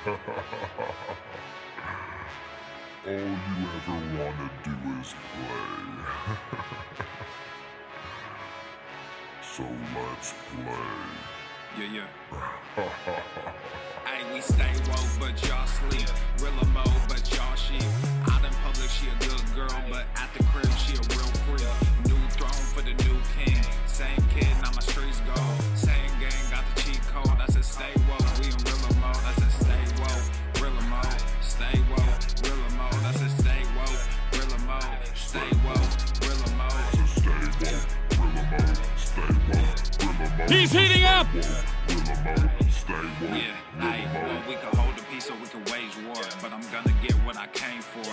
All you ever wanna do is play. So let's play. Yeah. Hey, we stay woke, but y'all sleep. Rilla mode, but y'all sheep. Out in public, she a good girl, but at the crib, she a real freak. New throne for the new king. Same kid, now my streets go. Same gang, got the cheat code. I said stay woke, we in Rilla mode. I said stay woke, Rilla mode. Stay woke, Rilla mode. I said stay woke, Rilla mode. Stay woke, Rilla mode. He's heating up! Yeah, hey, well, we can hold the peace or we can wage war, but I'm gonna get what I came for.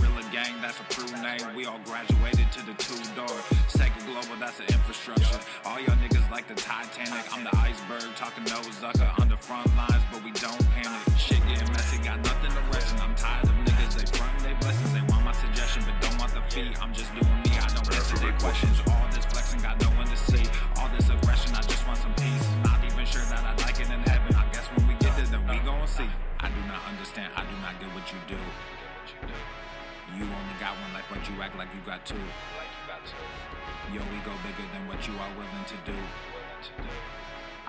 Rilla gang, that's a true name. We all graduated to the two-door. Sacred Global, that's an infrastructure. All y'all niggas like the Titanic. I'm the iceberg, talking no Zucker on the front lines, but we don't panic. Shit getting messy, got nothing to rest in. I'm tired of niggas, they front they blessings. They want my suggestion, but don't want the fee. I'm just doing me, I don't answer their questions. All this flexing, got no one to see. All this aggression, I just want some peace. Not even sure that I like it in heaven. I guess when we get there, then we gon' see. I do not understand, I do not get what you do. You only got one life, but you act like you got two. Yo, we go bigger than what you are willing to do.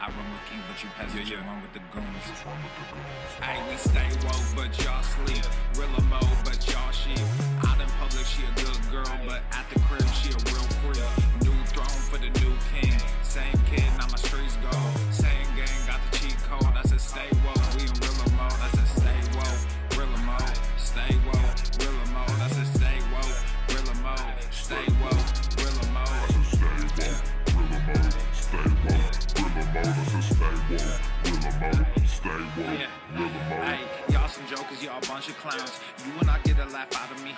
I run with kings, but you peasants, you run with the goons. Hey, we stay woke, but y'all sleep. Rilla mode, but y'all sheep. Out in public, she a good girl, but at the crib, she a real freak. New throne for the new king. Same kid, now my streets go. Same gang, got the cheat code. I said stay woke, we in Rilla mode. I said stay woke, Rilla mode. Stay woke, Rilla mode. I said stay woke, Rilla mode. Stay woke, Rilla mode. Hey, y'all some jokers, y'all a bunch of clowns. You will not get a laugh out of me.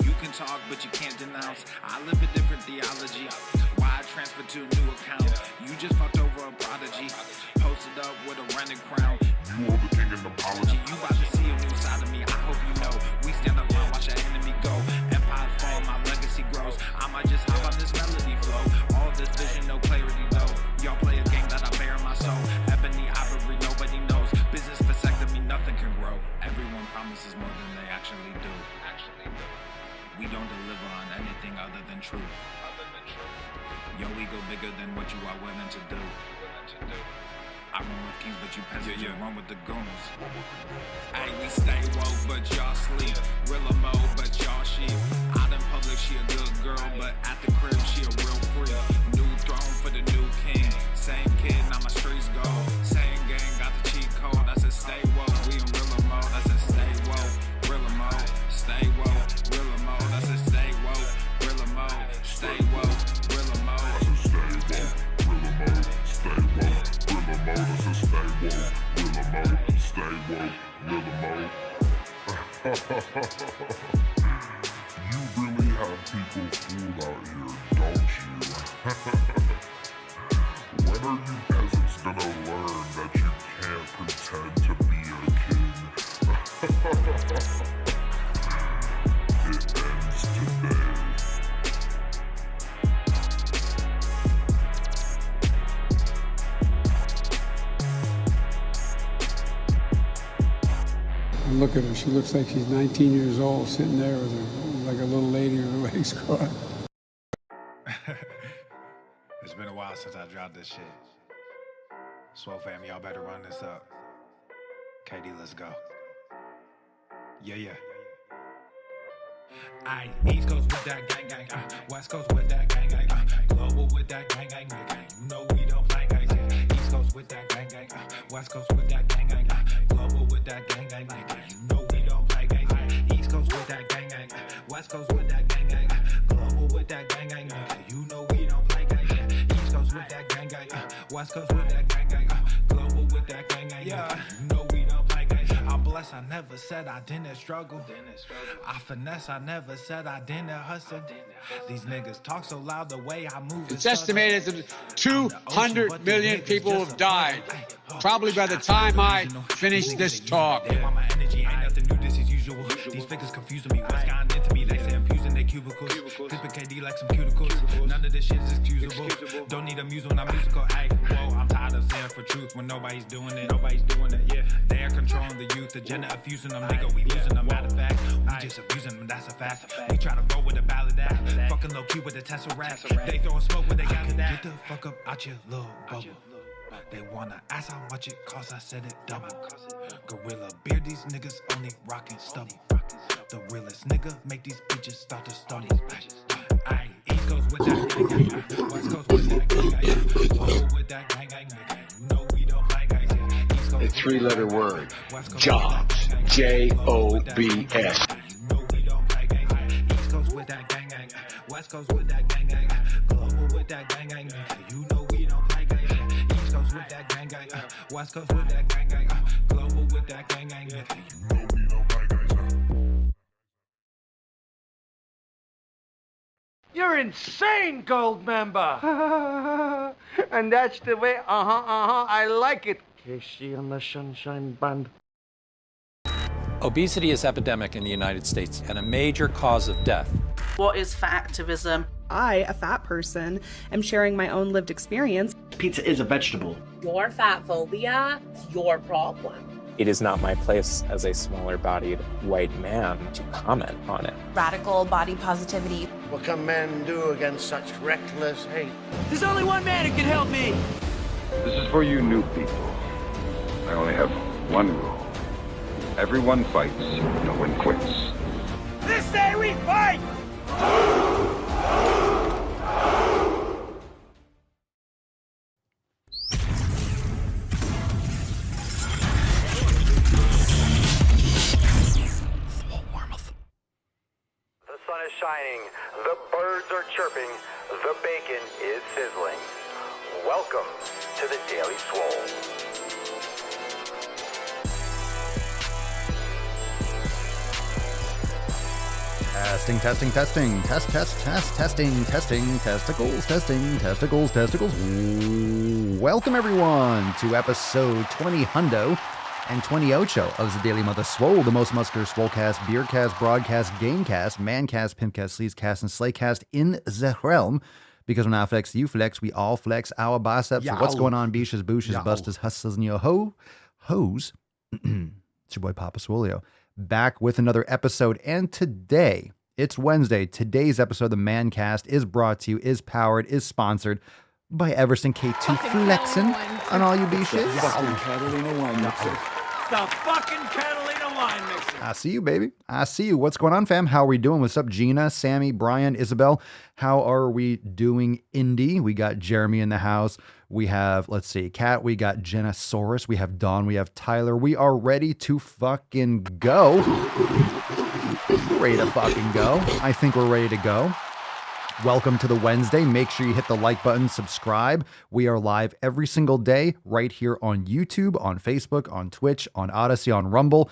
You can talk, but you can't denounce. I live a different theology. Why I transferred to a new account? You just fucked over a prodigy. Posted up with a rented crown. You are the king in apology. You about to see a new side of me. I hope you know. We stand up and watch our enemy go. Empires fall, my legacy grows. I might just hop on this melody flow. All this vision, no clarity though. Y'all play a game that I bear in my soul. Ebony ivory, nobody knows. Business vasectomy, nothing can grow. Everyone promises more than they actually do. We don't deliver on anything other than truth. Yo, we go bigger than what you are willing to do. I run with kings, but you peasants, you run with the goons. Hey, we stay woke, but y'all sleep. Rilla mode, but y'all sheep. Out in public, she a good girl, but at the crib, she a real freak. New throne for the new king. Same kid, now my streets go. Same gang, got the cheat code. I said stay woke, we in Rilla mode. I said stay woke, Rilla mode. Stay woke, Rilla mode. I said stay woke, Rilla mode. Stay woke, Rilla mode. You really have people fooled out here, don't you? When are you peasants gonna learn that you can't pretend to be a king? It ends today. Look at her. She looks like she's 19 years old, sitting there with her, like a little lady with her legs crossed. It's been a while since I dropped this shit. Swole fam, y'all better run this up. KD, let's go. Yeah. Aye, East Coast with that gang gang, West Coast with that gang gang, Global with that gang gang, you know we don't play gang. East Coast with that gang gang, West Coast with that gang gang, Global with that gang gang, you know we don't play gang. East Coast with that gang gang, West Coast with that gang gang, Global with that gang gang, you know we don't play gang. East Coast with that gang gang, West Coast with that gang gang, Global with that gang gang, you know we don't play gang. I'm blessed, I never said I didn't struggle. I finesse, I never said I didn't hustle. These niggas talk so loud, the way I move. It's estimated that 200 million people have died. Probably by the time I finish this talk. They want my energy, ain't nothing new, this is usual. These figures confusing me, what's gotten into me? They say I'm using their cubicles. Clipping KD like some cuticles. None of this shit is excusable. Don't need a muse when I'm musical. Ay, whoa, I'm tired of saying for truth when nobody's doing it. Yeah, they're controlling the youth. with agenda of fusing them, nigga, we losing them. Matter of fact, we just abusing them, that's a fact. We try to roll with a ballad act, fucking low key with a Tesseract. They throwing smoke when they got it. Get the fuck up out your little bubble. They wanna ask how much it costs, I said it double. Gorilla beer, these niggas only rockin' stubble. The realest nigga make these bitches start to stumble. Aye, East Coast with that gang gang, West Coast with that gang gang, Global with that gang gang. You know we don't like guys, yeah. East Coast A three-letter word, jobs, J-O-B-S. You know we don't like guys, yeah. East Coast with that gang gang, West Coast with that gang gang, Global with that gang gang. You know we don't like guys, yeah. East Coast with that gang gang, West Coast with that gang gang, Global with that gang gang. You know we don't like guys. You're insane, gold member. And that's the way, I like it. Casey on the Sunshine Band. Obesity is epidemic in the United States and a major cause of death. What is fat activism? I, a fat person, am sharing my own lived experience. Pizza is a vegetable. Your fat phobia is your problem. It is not my place as a smaller-bodied white man to comment on it. Radical body positivity. What can men do against such reckless hate? There's only one man who can help me. This is for you new people. I only have one rule. Everyone fights, no one quits. This day we fight! Shining, the birds are chirping, the bacon is sizzling. Welcome to the Daily Swole. Testing, testing, testing, testing, testicles. Welcome everyone to episode 20 hundo and 28 of the Daily Mother Swole, the most muscular swolecast, beercast, broadcast, gamecast, mancast, pimpcast, sleazecast, and slaycast in the realm. Because when I flex, you flex, we all flex our biceps. So what's going on, beaches, booshes, busters, hustlers, and your hoes? It's your boy Papa Swolio, back with another episode. And today, it's Wednesday. Today's episode, the Mancast, is brought to you, is powered, is sponsored by Everson K2 Flexin' on all you beaches. Catalina wine mixer. The fucking Catalina wine mixer. I see you, baby. I see you. What's going on, fam? How are we doing? What's up, Gina, Sammy, Brian, Isabel? How are we doing, Indy? We got Jeremy in the house. We have, let's see, Kat. We got Jennasaurus. We have Dawn. We have Tyler. We are ready to fucking go. Ready to fucking go. I think we're ready to go. Welcome to the Wednesday. Make sure you hit the like button, subscribe. We are live every single day right here on YouTube, on Facebook, on Twitch, on Odyssey, on Rumble.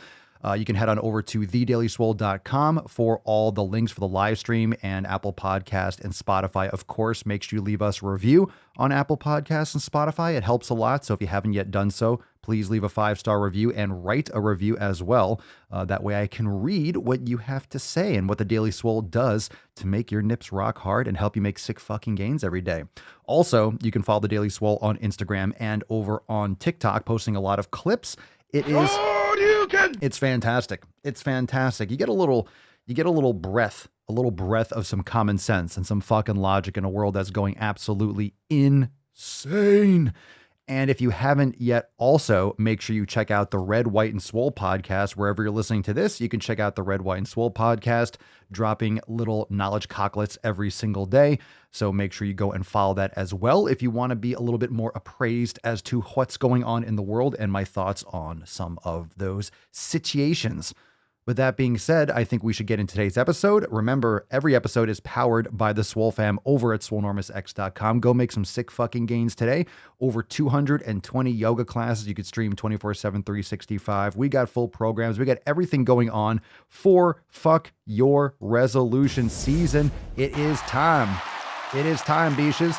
You can head on over to thedailyswole.com for all the links for the live stream and Apple Podcast and Spotify. Of course, make sure you leave us a review on Apple Podcasts and Spotify. It helps a lot. So if you haven't yet done so, please leave a 5-star review and write a review as well. That way I can read what you have to say and what the Daily Swole does to make your nips rock hard and help you make sick fucking gains every day. Also, you can follow the Daily Swole on Instagram and over on TikTok, posting a lot of clips. It's fantastic. It's fantastic. You get a little breath of some common sense and some fucking logic in a world that's going absolutely insane. And if you haven't yet, also make sure you check out the Red, White, and Swole podcast. Wherever you're listening to this, you can check out the Red, White, and Swole podcast, dropping little knowledge cocklets every single day. So make sure you go and follow that as well if you want to be a little bit more appraised as to what's going on in the world and my thoughts on some of those situations. With that being said, I think we should get into today's episode. Remember, every episode is powered by the Swole fam over at swolenormousx.com. Go make some sick fucking gains today. Over 220 yoga classes you could stream 24/7, 365. We got full programs. We got everything going on for Fuck Your Resolution season. It is time. It is time, beaches.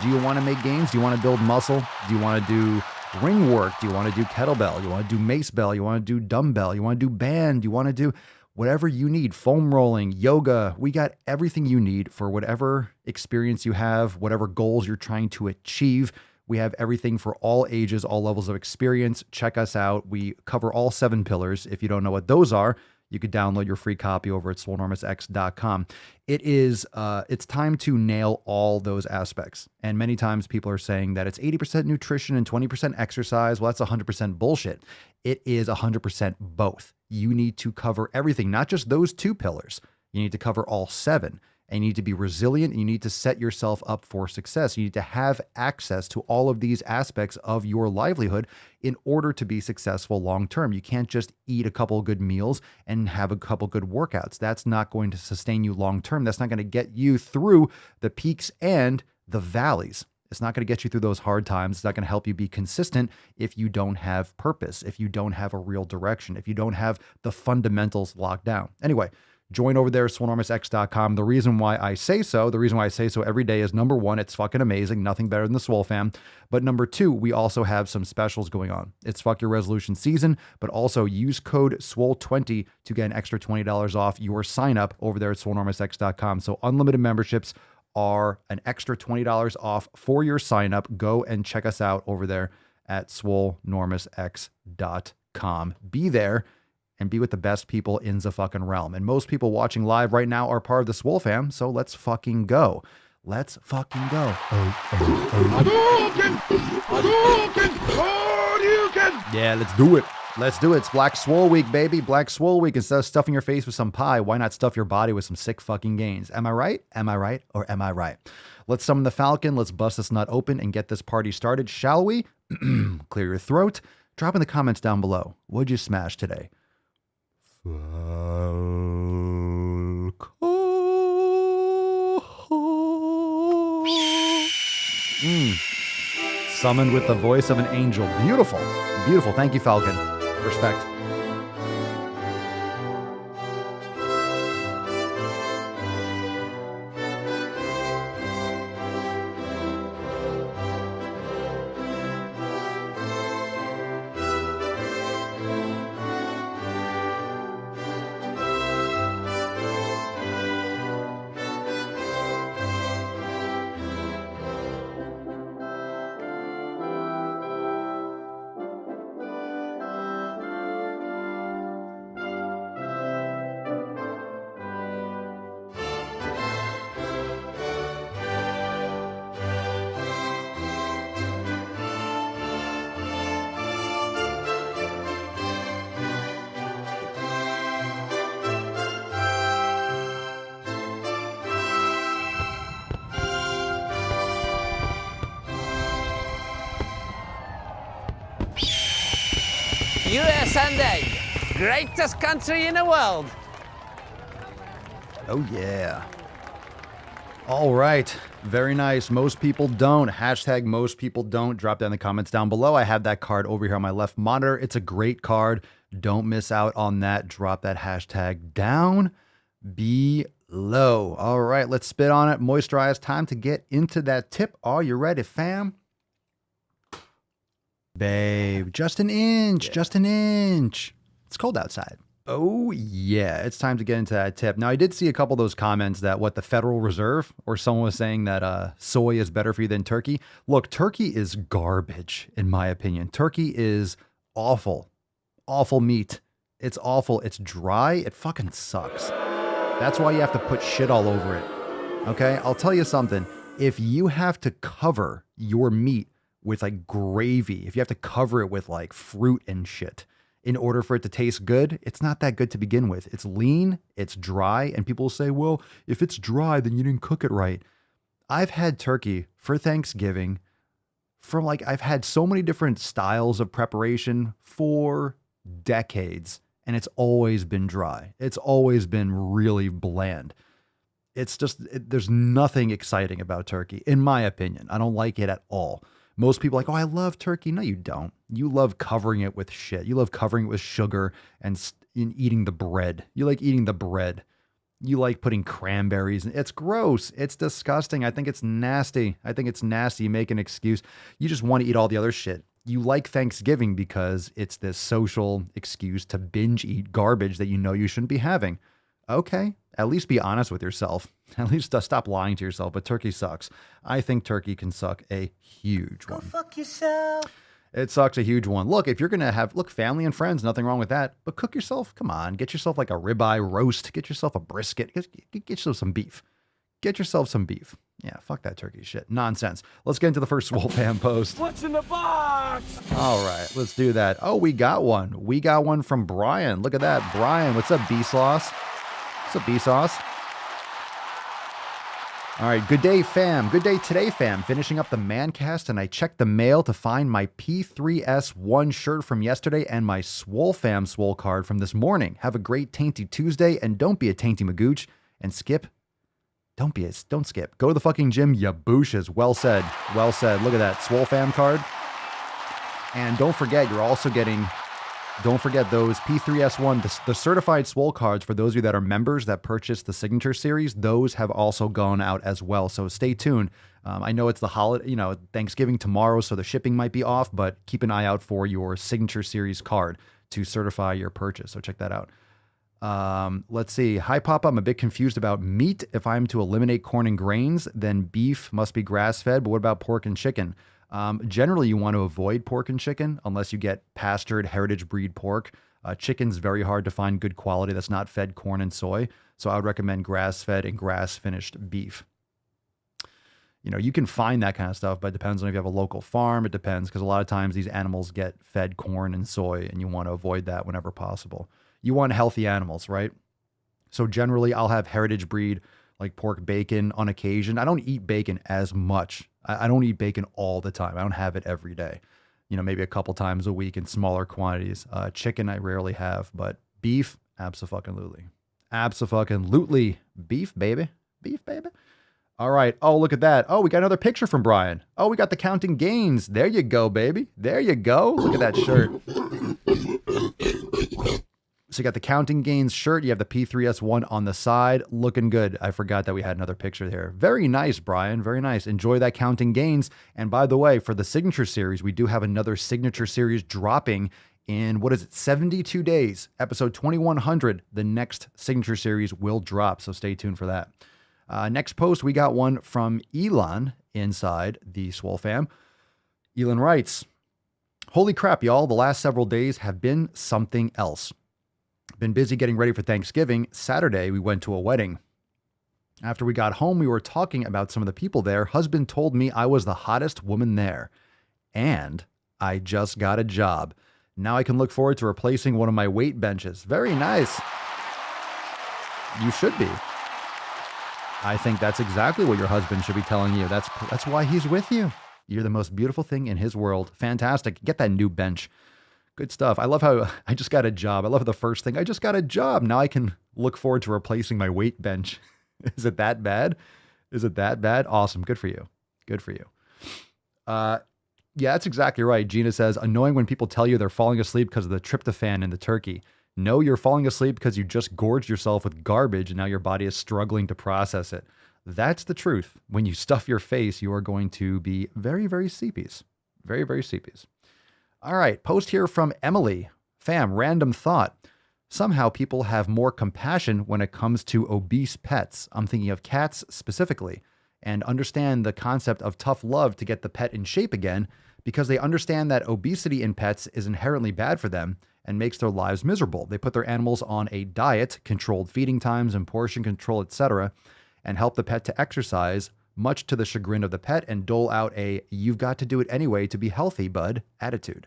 Do you want to make gains? Do you want to build muscle? Do you want to do ring work? Do you want to do kettlebell? You want to do mace bell? You want to do dumbbell? You want to do band? You want to do whatever you need, foam rolling, yoga. We got everything you need for whatever experience you have, whatever goals you're trying to achieve. We have everything for all ages, all levels of experience. Check us out. We cover all 7 pillars. If you don't know what those are, you could download your free copy over at swolenormousx.com. It's time to nail all those aspects. And many times people are saying that it's 80% nutrition and 20% exercise. Well, that's 100% bullshit. It is 100% both. You need to cover everything, not just those 2 pillars. You need to cover all 7. And you need to be resilient. And you need to set yourself up for success. You need to have access to all of these aspects of your livelihood in order to be successful long term. You can't just eat a couple of good meals and have a couple good workouts. That's not going to sustain you long term. That's not going to get you through the peaks and the valleys. It's not going to get you through those hard times. It's not going to help you be consistent if you don't have purpose, if you don't have a real direction, if you don't have the fundamentals locked down. Anyway, join over there at swolenormousx.com. The reason why I say so every day is, number 1, it's fucking amazing. Nothing better than the Swole fam. But number 2, we also have some specials going on. It's Fuck Your Resolution season, but also use code SWOLE20 to get an extra $20 off your sign up over there at swolenormousx.com. So unlimited memberships are an extra $20 off for your sign up. Go and check us out over there at swolenormousx.com. Be there and be with the best people in the fucking realm. And most people watching live right now are part of the Swole fam, so let's fucking go. Let's fucking go. Yeah, let's do it. Let's do it. It's Black Swole Week, baby. Black Swole Week. Instead of stuffing your face with some pie, why not stuff your body with some sick fucking gains? Am I right? Am I right? Or am I right? Let's summon the Falcon. Let's bust this nut open and get this party started, shall we? Clear your throat. Drop in the comments down below. What'd you smash today? Summoned with the voice of an angel. Beautiful. Beautiful. Thank you, Falcon. Respect. USA, greatest country in the world. Oh, yeah. All right. Very nice. Most people don't. Hashtag most people don't. Drop down in the comments down below. I have that card over here on my left monitor. It's a great card. Don't miss out on that. Drop that hashtag down below. All right. Let's spit on it. Moisturize. Time to get into that tip. Are you ready, fam? Babe, just an inch, just an inch. It's cold outside. Oh, yeah. It's time to get into that tip. Now, I did see a couple of those comments that the Federal Reserve or someone was saying that soy is better for you than turkey. Look, turkey is garbage, in my opinion. Turkey is awful. Awful meat. It's awful. It's dry. It fucking sucks. That's why you have to put shit all over it. Okay? I'll tell you something. If you have to cover your meat with like gravy, if you have to cover it with like fruit and shit in order for it to taste good, it's not that good to begin with. It's lean, it's dry, and people will say, well, if it's dry, then you didn't cook it right. I've had turkey for Thanksgiving from I've had so many different styles of preparation for decades, and it's always been dry. It's always been really bland. It's just, there's nothing exciting about turkey, in my opinion. I don't like it at all. Most people are like, oh, I love turkey. No, you don't. You love covering it with shit. You love covering it with sugar and eating the bread. You like eating the bread. You like putting cranberries in. It's gross. It's disgusting. I think it's nasty. You make an excuse. You just want to eat all the other shit. You like Thanksgiving because it's this social excuse to binge eat garbage that you know you shouldn't be having. Okay. At least be honest with yourself. At least stop lying to yourself. But turkey sucks. I think turkey can suck a huge one. Go fuck yourself. It sucks a huge one. Look, if you're going to have, family and friends, nothing wrong with that. But cook yourself. Come on. Get yourself like a ribeye roast. Get yourself a brisket. Get yourself some beef. Get yourself some beef. Yeah, fuck that turkey shit. Nonsense. Let's get into the first Swole fan post. What's in the box? All right, let's do that. Oh, we got one. We got one from Brian. Look at that. Brian, what's up, B-Sauce? What's up, B-Sauce? All right, good day, fam. Good day today, fam. Finishing up the Mancast, and I checked the mail to find my P3S1 shirt from yesterday and my Swole fam Swole card from this morning. Have a great Tainty Tuesday, and don't be a Tainty Magooch. And Skip, don't skip. Go to the fucking gym, ya booshes. Well said. Well said. Look at that Swole fam card. And don't forget, don't forget those P3S1, the certified Swole cards for those of you that are members that purchase the Signature Series. Those have also gone out as well. So stay tuned. I know it's the holiday, Thanksgiving tomorrow, so the shipping might be off, but keep an eye out for your Signature Series card to certify your purchase. So check that out. Let's see. Hi, Papa. I'm a bit confused about meat. If I'm to eliminate corn and grains, then beef must be grass-fed. But what about pork and chicken? Generally, you want to avoid pork and chicken unless you get pastured heritage breed pork. Chicken's very hard to find good quality that's not fed corn and soy. So I would recommend grass-fed and grass-finished beef. You can find that kind of stuff, but it depends on if you have a local farm. It depends, because a lot of times these animals get fed corn and soy, and you want to avoid that whenever possible. You want healthy animals, right? So generally, I'll have heritage breed, like pork bacon on occasion. I don't eat bacon as much. I don't eat bacon all the time. I don't have it every day. Maybe a couple times a week in smaller quantities. Chicken, I rarely have, but beef, abso-fucking-lutely. Abso-fucking-lutely. Beef, baby. Beef, baby. All right. Oh, look at that. Oh, we got another picture from Brian. Oh, we got the counting gains. There you go, baby. There you go. Look at that shirt. So you got the counting gains shirt. You have the P3S1 on the side. Looking good. I forgot that we had another picture there. Very nice, Brian. Very nice. Enjoy that counting gains. And by the way, for the Signature Series, we do have another Signature Series dropping in, 72 days. Episode 2100, the next Signature Series will drop. So stay tuned for that. Next post, we got one from Elon inside the Swole fam. Elon writes, "Holy crap, y'all. The last several days have been something else. Been busy getting ready for Thanksgiving. Saturday, we went to a wedding. After we got home, we were talking about some of the people there. Husband told me I was the hottest woman there. And I just got a job. Now I can look forward to replacing one of my weight benches." Very nice. You should be. I think that's exactly what your husband should be telling you. That's why he's with you. You're the most beautiful thing in his world. Fantastic. Get that new bench. Good stuff. I love how I just got a job. I love the first thing. I just got a job. Now I can look forward to replacing my weight bench. Is it that bad? Is it that bad? Awesome. Good for you. Good for you. Yeah, that's exactly right. Gina says, annoying when people tell you they're falling asleep because of the tryptophan in the turkey. No, you're falling asleep because you just gorged yourself with garbage and now your body is struggling to process it. That's the truth. When you stuff your face, you are going to be very, very seepies. Very, very seepies. All right, post here from Emily. Fam, random thought. Somehow people have more compassion when it comes to obese pets. I'm thinking of cats specifically, and understand the concept of tough love to get the pet in shape again, because they understand that obesity in pets is inherently bad for them and makes their lives miserable. They put their animals on a diet, controlled feeding times and portion control, etc., and help the pet to exercise, much to the chagrin of the pet, and dole out a "you've got to do it anyway to be healthy, bud" attitude.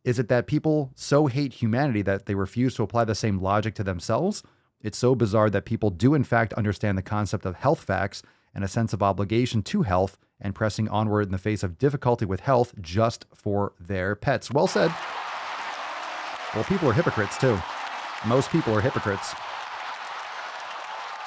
Is it that people so hate humanity that they refuse to apply the same logic to themselves? It's so bizarre that people do in fact understand the concept of health facts and a sense of obligation to health and pressing onward in the face of difficulty with health just for their pets. Well said. Well, people are hypocrites too. Most people are hypocrites.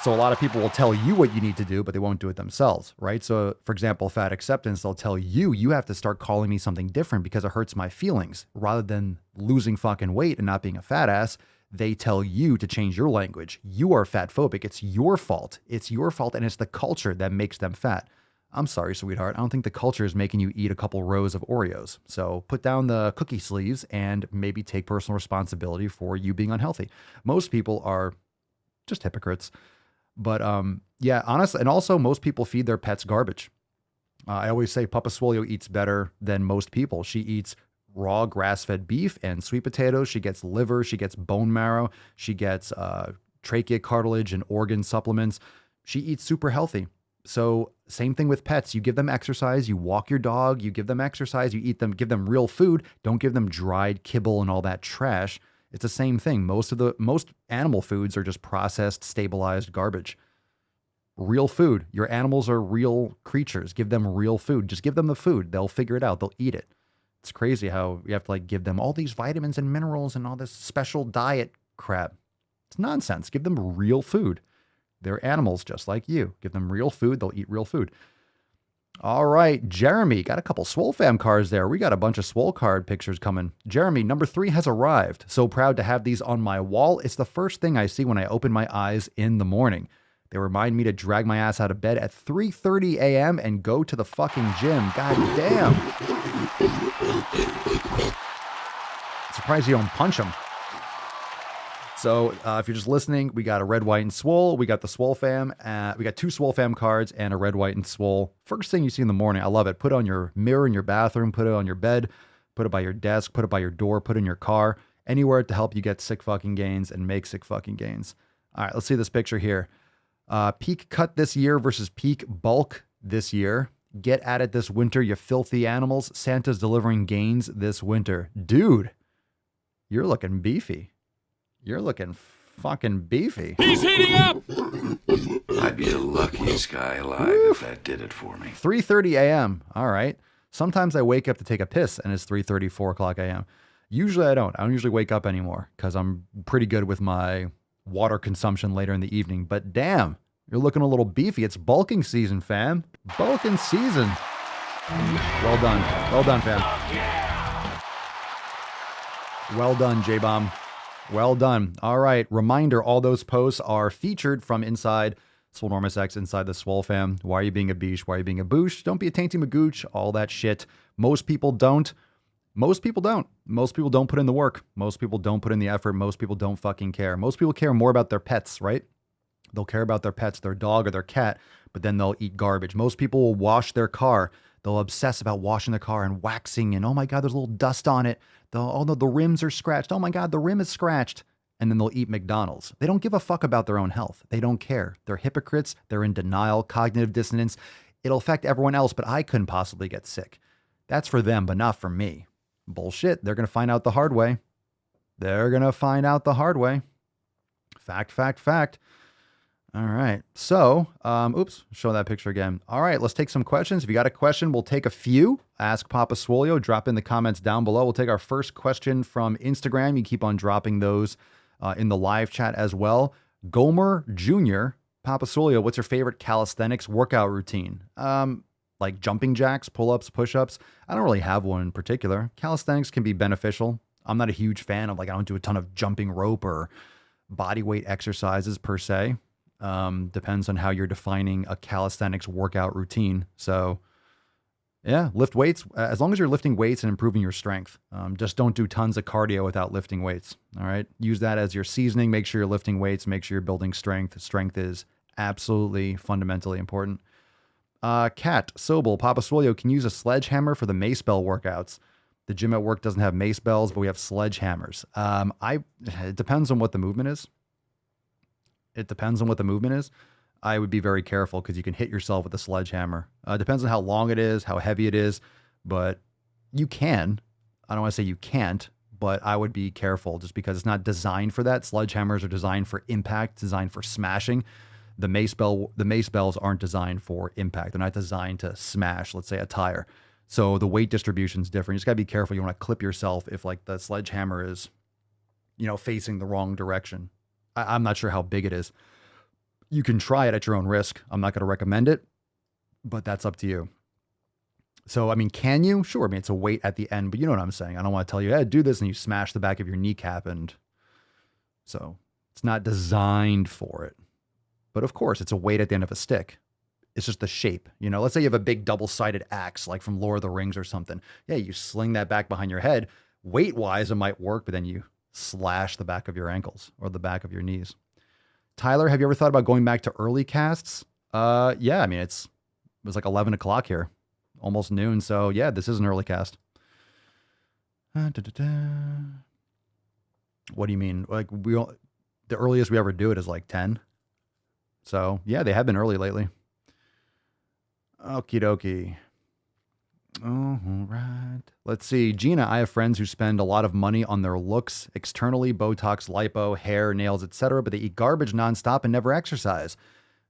So a lot of people will tell you what you need to do, but they won't do it themselves, right? So for example, fat acceptance, they'll tell you, you have to start calling me something different because it hurts my feelings. Rather than losing fucking weight and not being a fat ass, they tell you to change your language. You are fat phobic. It's your fault. It's your fault, and it's the culture that makes them fat. I'm sorry, sweetheart. I don't think the culture is making you eat a couple rows of Oreos. So put down the cookie sleeves and maybe take personal responsibility for you being unhealthy. Most people are just hypocrites. But yeah, honestly, and also most people feed their pets garbage. I always say Papa Swole eats better than most people. She eats raw grass-fed beef and sweet potatoes. She gets liver. She gets bone marrow. She gets trachea cartilage and organ supplements. She eats super healthy. So same thing with pets. You give them exercise. You walk your dog. You give them exercise. You eat them. Give them real food. Don't give them dried kibble and all that trash. It's the same thing. Most animal foods are just processed, stabilized garbage. Real food. Your animals are real creatures. Give them real food. Just give them the food. They'll figure it out. They'll eat it. It's crazy how you have to like give them all these vitamins and minerals and all this special diet crap. It's nonsense. Give them real food. They're animals just like you. Give them real food. They'll eat real food. All right, Jeremy, got a couple Swole fam cards there. We got a bunch of Swole card pictures coming. Jeremy, number 3 has arrived. So proud to have these on my wall. It's the first thing I see when I open my eyes in the morning. They remind me to drag my ass out of bed at 3:30 a.m. and go to the fucking gym. God damn. Surprised you don't punch them. So if you're just listening, we got a red, white, and Swole. We got the Swole fam. We got 2 Swole fam cards and a red, white, and Swole. First thing you see in the morning. I love it. Put it on your mirror in your bathroom. Put it on your bed. Put it by your desk. Put it by your door. Put it in your car. Anywhere to help you get sick fucking gains and make sick fucking gains. All right, let's see this picture here. Peak cut this year versus peak bulk this year. Get at it this winter, you filthy animals. Santa's delivering gains this winter. Dude, you're looking beefy. You're looking fucking beefy. He's heating up! I'd be the luckiest guy alive if that did it for me. 3:30 a.m. All right. Sometimes I wake up to take a piss and it's 3:30, 4 o'clock a.m. Usually I don't. I don't usually wake up anymore because I'm pretty good with my water consumption later in the evening. But damn, you're looking a little beefy. It's bulking season, fam. Bulking season. Well done. Well done, fam. Well done, J-Bomb. Well done. All right. Reminder, all those posts are featured from inside Swolenormous X, inside the Swole fam. Why are you being a beesh? Why are you being a boosh? Don't be a tainty magooch. All that shit. Most people don't. Most people don't. Most people don't put in the work. Most people don't put in the effort. Most people don't fucking care. Most people care more about their pets, right? They'll care about their pets, their dog or their cat, but then they'll eat garbage. Most people will wash their car. They'll obsess about washing their car and waxing and, oh my God, there's a little dust on it. Oh no, the rims are scratched. Oh my God, the rim is scratched. And then they'll eat McDonald's. They don't give a fuck about their own health. They don't care. They're hypocrites. They're in denial, cognitive dissonance. It'll affect everyone else, but I couldn't possibly get sick. That's for them, but not for me. Bullshit. They're going to find out the hard way. They're going to find out the hard way. Fact, fact, fact. All right. So, oops, show that picture again. All right, let's take some questions. If you got a question, we'll take a few. Ask Papa Swolio. Drop in the comments down below. We'll take our first question from Instagram. You keep on dropping those in the live chat as well. Gomer Jr., Papa Swolio, what's your favorite calisthenics workout routine? Like jumping jacks, pull-ups, push-ups. I don't really have one in particular. Calisthenics can be beneficial. I'm not a huge fan of I don't do a ton of jumping rope or body weight exercises per se. Depends on how you're defining a calisthenics workout routine. So yeah, lift weights. As long as you're lifting weights and improving your strength. Just don't do tons of cardio without lifting weights. All right. Use that as your seasoning. Make sure you're lifting weights. Make sure you're building strength. Strength is absolutely fundamentally important. Kat Sobel, Papa Swolio can use a sledgehammer for the mace bell workouts. The gym at work doesn't have mace bells, but we have sledgehammers. It depends on what the movement is. It depends on what the movement is. I would be very careful because you can hit yourself with a sledgehammer. Depends on how long it is, how heavy it is, but you can. I don't want to say you can't, but I would be careful just because it's not designed for that. Sledgehammers are designed for impact, designed for smashing. The mace bells aren't designed for impact. They're not designed to smash, let's say, a tire. So the weight distribution is different. You just got to be careful. You want to clip yourself if the sledgehammer is, facing the wrong direction. I'm not sure how big it is. You can try it at your own risk. I'm not going to recommend it, but that's up to you. So, can you? Sure. It's a weight at the end, but you know what I'm saying. I don't want to tell you, hey, do this, and you smash the back of your kneecap. And so it's not designed for it. But of course, it's a weight at the end of a stick. It's just the shape. Let's say you have a big double-sided axe, like from Lord of the Rings or something. Yeah, you sling that back behind your head. Weight-wise, it might work, but then you slash the back of your ankles or the back of your knees. Tyler, have you ever thought about going back to early casts? Yeah, I mean, it was like 11 o'clock here, almost noon. So yeah, this is an early cast. What do you mean? Like the earliest we ever do it is like 10. So yeah, they have been early lately. Okie dokie. All right. Let's see. Gina, I have friends who spend a lot of money on their looks externally, Botox, lipo, hair, nails, etc., but they eat garbage nonstop and never exercise.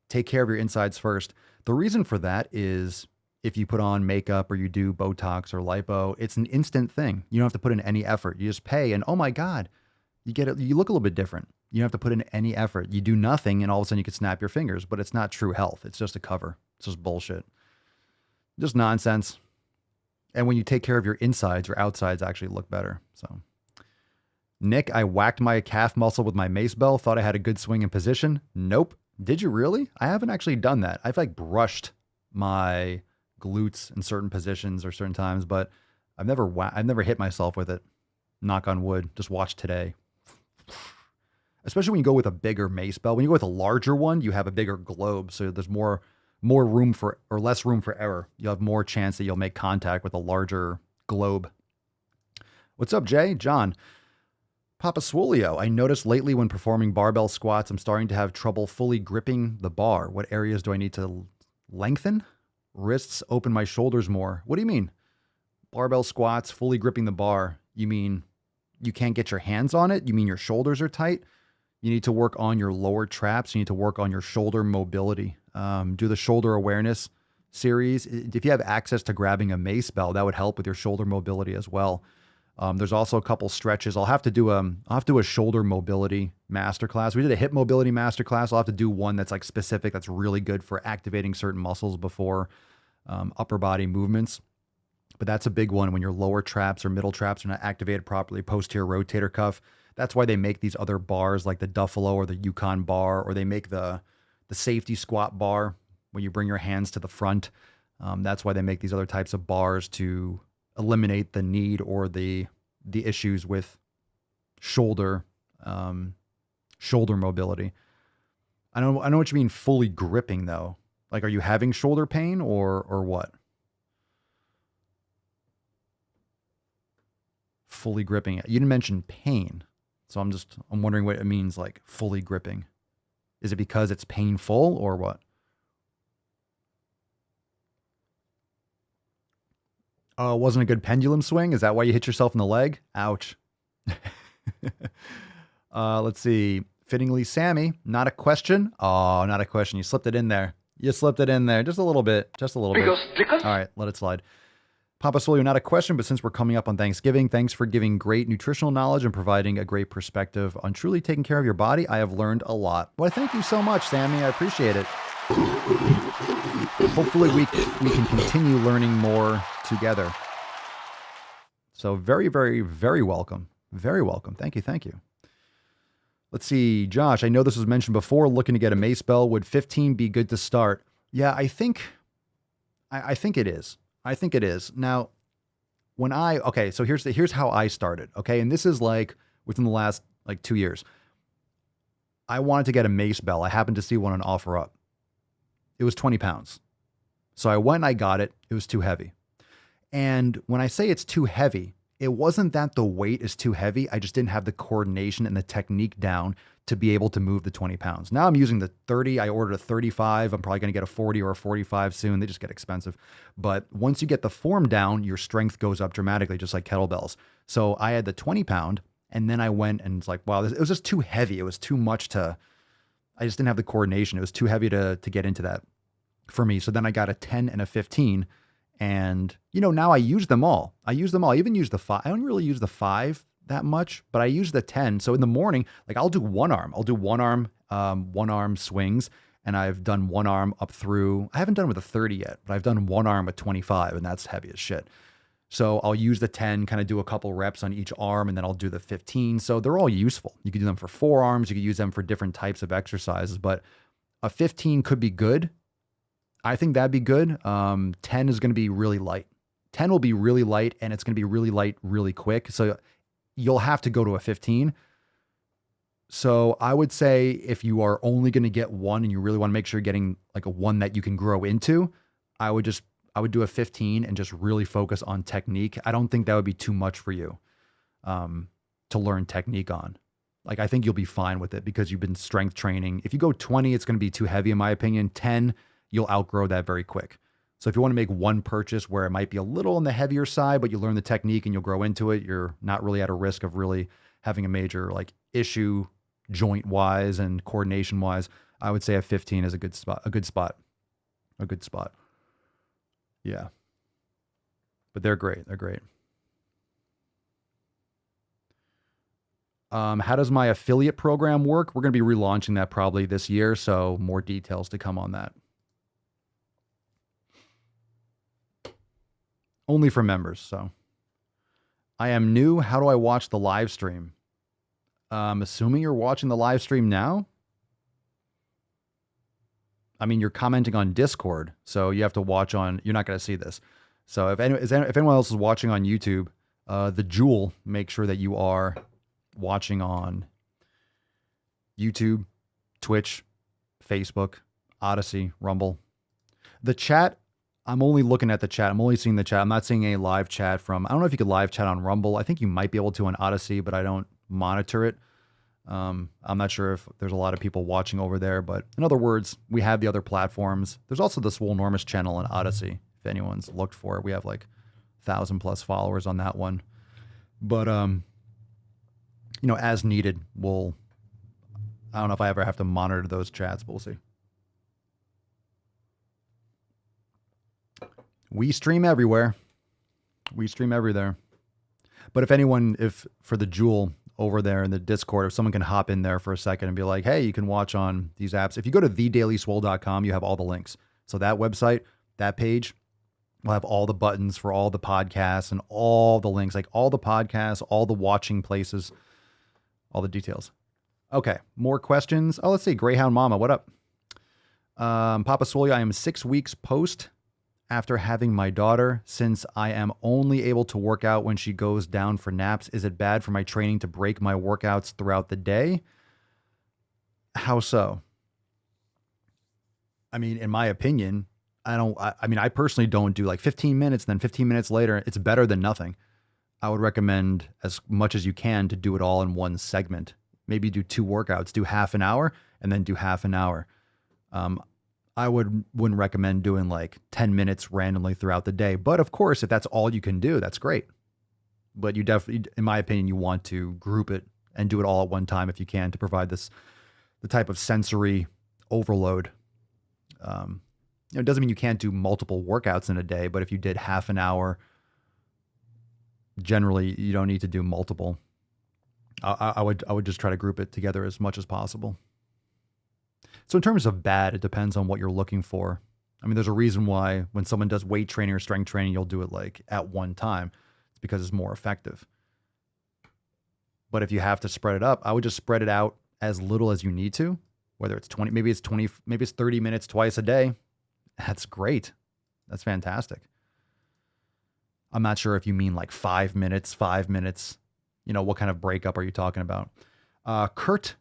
Take care of your insides first. The reason for that is if you put on makeup or you do Botox or lipo, it's an instant thing. You don't have to put in any effort. You just pay and oh my God, you get it. You look a little bit different. You don't have to put in any effort. You do nothing and all of a sudden you could snap your fingers, but it's not true health. It's just a cover. It's just bullshit. Just nonsense. And when you take care of your insides, your outsides actually look better. So, Nick, I whacked my calf muscle with my mace bell. Thought I had a good swing and position. Nope. Did you really? I haven't actually done that. I've like brushed my glutes in certain positions or certain times, but I've never hit myself with it. Knock on wood. Just watch today. Especially when you go with a bigger mace bell. When you go with a larger one, you have a bigger globe, so there's more room for, or less room for error. You'll have more chance that you'll make contact with a larger globe. What's up, Jay? John. Papa Swolio, I noticed lately when performing barbell squats, I'm starting to have trouble fully gripping the bar. What areas do I need to lengthen? Wrists, open my shoulders more. What do you mean? Barbell squats, fully gripping the bar. You mean you can't get your hands on it? You mean your shoulders are tight? You need to work on your lower traps. You need to work on your shoulder mobility. Do the shoulder awareness series. If you have access to grabbing a mace bell, that would help with your shoulder mobility as well. There's also a couple stretches. I'll have to do a shoulder mobility masterclass. We did a hip mobility masterclass. I'll have to do one that's like specific, that's really good for activating certain muscles before upper body movements. But that's a big one when your lower traps or middle traps are not activated properly, posterior rotator cuff. That's why they make these other bars like the Duffalo or the Yukon bar, or they make the safety squat bar when you bring your hands to the front. That's why they make these other types of bars to eliminate the need or the issues with shoulder mobility. I know what you mean fully gripping though. Like, are you having shoulder pain or what? Fully gripping it. You didn't mention pain. So I'm wondering what it means, like fully gripping. Is it because it's painful or what? Oh, it wasn't a good pendulum swing? Is that why you hit yourself in the leg? Ouch. Let's see. Fittingly, Sammy, not a question. Oh, not a question. You slipped it in there. Just a little bit. All right, let it slide. Papa Swole, not a question, but since we're coming up on Thanksgiving, thanks for giving great nutritional knowledge and providing a great perspective on truly taking care of your body. I have learned a lot. Well, thank you so much, Sammy. I appreciate it. Hopefully we can continue learning more together. So very, very, very welcome. Very welcome. Thank you. Let's see. Josh, I know this was mentioned before, looking to get a mace bell. Would 15 be good to start? Yeah, I think it is. I think it is. Now, so here's how I started. Okay. And this is like within the last like 2 years. I wanted to get a mace bell. I happened to see one on OfferUp. It was 20 pounds. So I went and I got it. It was too heavy. And when I say it's too heavy, it wasn't that the weight is too heavy. I just didn't have the coordination and the technique down to be able to move the 20 pounds. Now I'm using the 30. I ordered a 35. I'm probably going to get a 40 or a 45 soon. They just get expensive. But once you get the form down, your strength goes up dramatically, just like kettlebells. So I had the 20 pound and then I went and it's like, wow, it was just too heavy. It was too much I just didn't have the coordination. It was too heavy to get into that for me. So then I got a 10 and a 15. And, now I use them all. I even use the 5. I don't really use the 5 that much, but I use the 10. So in the morning, like I'll do one arm. I'll do one arm swings. And I've done one arm up through, I haven't done with a 30 yet, but I've done one arm with 25 and that's heavy as shit. So I'll use the 10, kind of do a couple reps on each arm, and then I'll do the 15. So they're all useful. You could do them for forearms. You could use them for different types of exercises, but a 15 could be good. I think that'd be good. 10 is going to be really light. 10 will be really light, and it's going to be really light really quick. So you'll have to go to a 15. So I would say if you are only going to get one and you really want to make sure you're getting like a one that you can grow into, I would do a 15 and just really focus on technique. I don't think that would be too much for you to learn technique on. Like, I think you'll be fine with it because you've been strength training. If you go 20, it's going to be too heavy in my opinion. 10, you'll outgrow that very quick. So if you want to make one purchase where it might be a little on the heavier side, but you learn the technique and you'll grow into it, you're not really at a risk of really having a major like issue joint wise and coordination wise. I would say a 15 is a good spot. Yeah. But they're great. They're great. How does my affiliate program work? We're going to be relaunching that probably this year. So more details to come on that. Only for members. So I am new. How do I watch the live stream? Assuming you're watching the live stream now. I mean, you're commenting on Discord, so you have to watch on, you're not going to see this. So if anyone else is watching on YouTube, the Jewel, make sure that you are watching on YouTube, Twitch, Facebook, Odyssey, Rumble. The chat, I'm only looking at the chat. I'm only seeing the chat. I'm not seeing any live chat from, I don't know if you could live chat on Rumble. I think you might be able to on Odyssey, but I don't monitor it. I'm not sure if there's a lot of people watching over there, but in other words, we have the other platforms. There's also the Swole Enormous channel on Odyssey. If anyone's looked for it, we have like 1,000+ followers on that one. But, you know, as needed, I don't know if I ever have to monitor those chats, but we'll see. We stream everywhere. But if for the Jewel over there in the Discord, if someone can hop in there for a second and be like, hey, you can watch on these apps. If you go to thedailyswole.com, you have all the links. So that website, that page will have all the buttons for all the podcasts and all the links, like all the podcasts, all the watching places, all the details. Okay, more questions. Oh, let's see. Greyhound Mama, what up? Papa Swole, I am 6 weeks post after having my daughter. Since I am only able to work out when she goes down for naps, is it bad for my training to break my workouts throughout the day? How so? I mean, in my opinion, I personally don't do like 15 minutes, then 15 minutes later. It's better than nothing. I would recommend as much as you can to do it all in one segment. Maybe do 2 workouts, do half an hour and then do half an hour. I wouldn't recommend doing like 10 minutes randomly throughout the day. But of course, if that's all you can do, that's great. But you definitely, in my opinion, you want to group it and do it all at one time if you can to provide the type of sensory overload. It doesn't mean you can't do multiple workouts in a day, but if you did half an hour, generally you don't need to do multiple. I would just try to group it together as much as possible. So in terms of bad, it depends on what you're looking for. I mean, there's a reason why when someone does weight training or strength training, you'll do it like at one time. It's because it's more effective. But if you have to spread it up, I would just spread it out as little as you need to, whether it's 20, maybe it's 30 minutes twice a day. That's great. That's fantastic. I'm not sure if you mean like 5 minutes, you know, what kind of breakup are you talking about? Kurt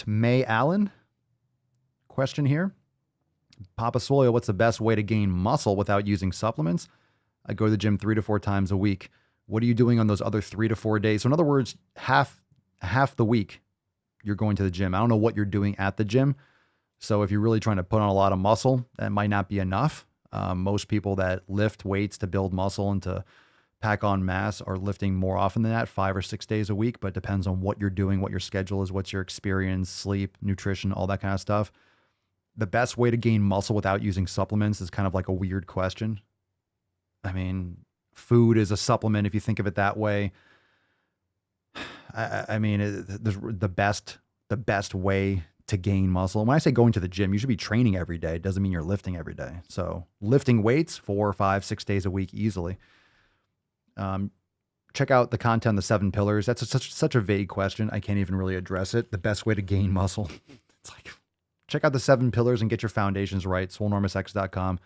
May Allen. Question here. Papa Swole, what's the best way to gain muscle without using supplements? I go to the gym 3 to 4 times a week. What are you doing on those other 3 to 4 days? So in other words, half the week you're going to the gym. I don't know what you're doing at the gym. So if you're really trying to put on a lot of muscle, that might not be enough. Most people that lift weights to build muscle and to pack on mass are lifting more often than that, 5 or 6 days a week, but it depends on what you're doing, what your schedule is, what's your experience, sleep, nutrition, all that kind of stuff. The best way to gain muscle without using supplements is kind of like a weird question. I mean, food is a supplement if you think of it that way. I mean, the best way to gain muscle. When I say going to the gym, you should be training every day. It doesn't mean you're lifting every day. So lifting weights 4 or 5, 6 days a week easily. Check out the content on the 7 pillars. That's such a vague question. I can't even really address it. The best way to gain muscle. It's like, check out the 7 pillars and get your foundations right. SwoleNormousX.com.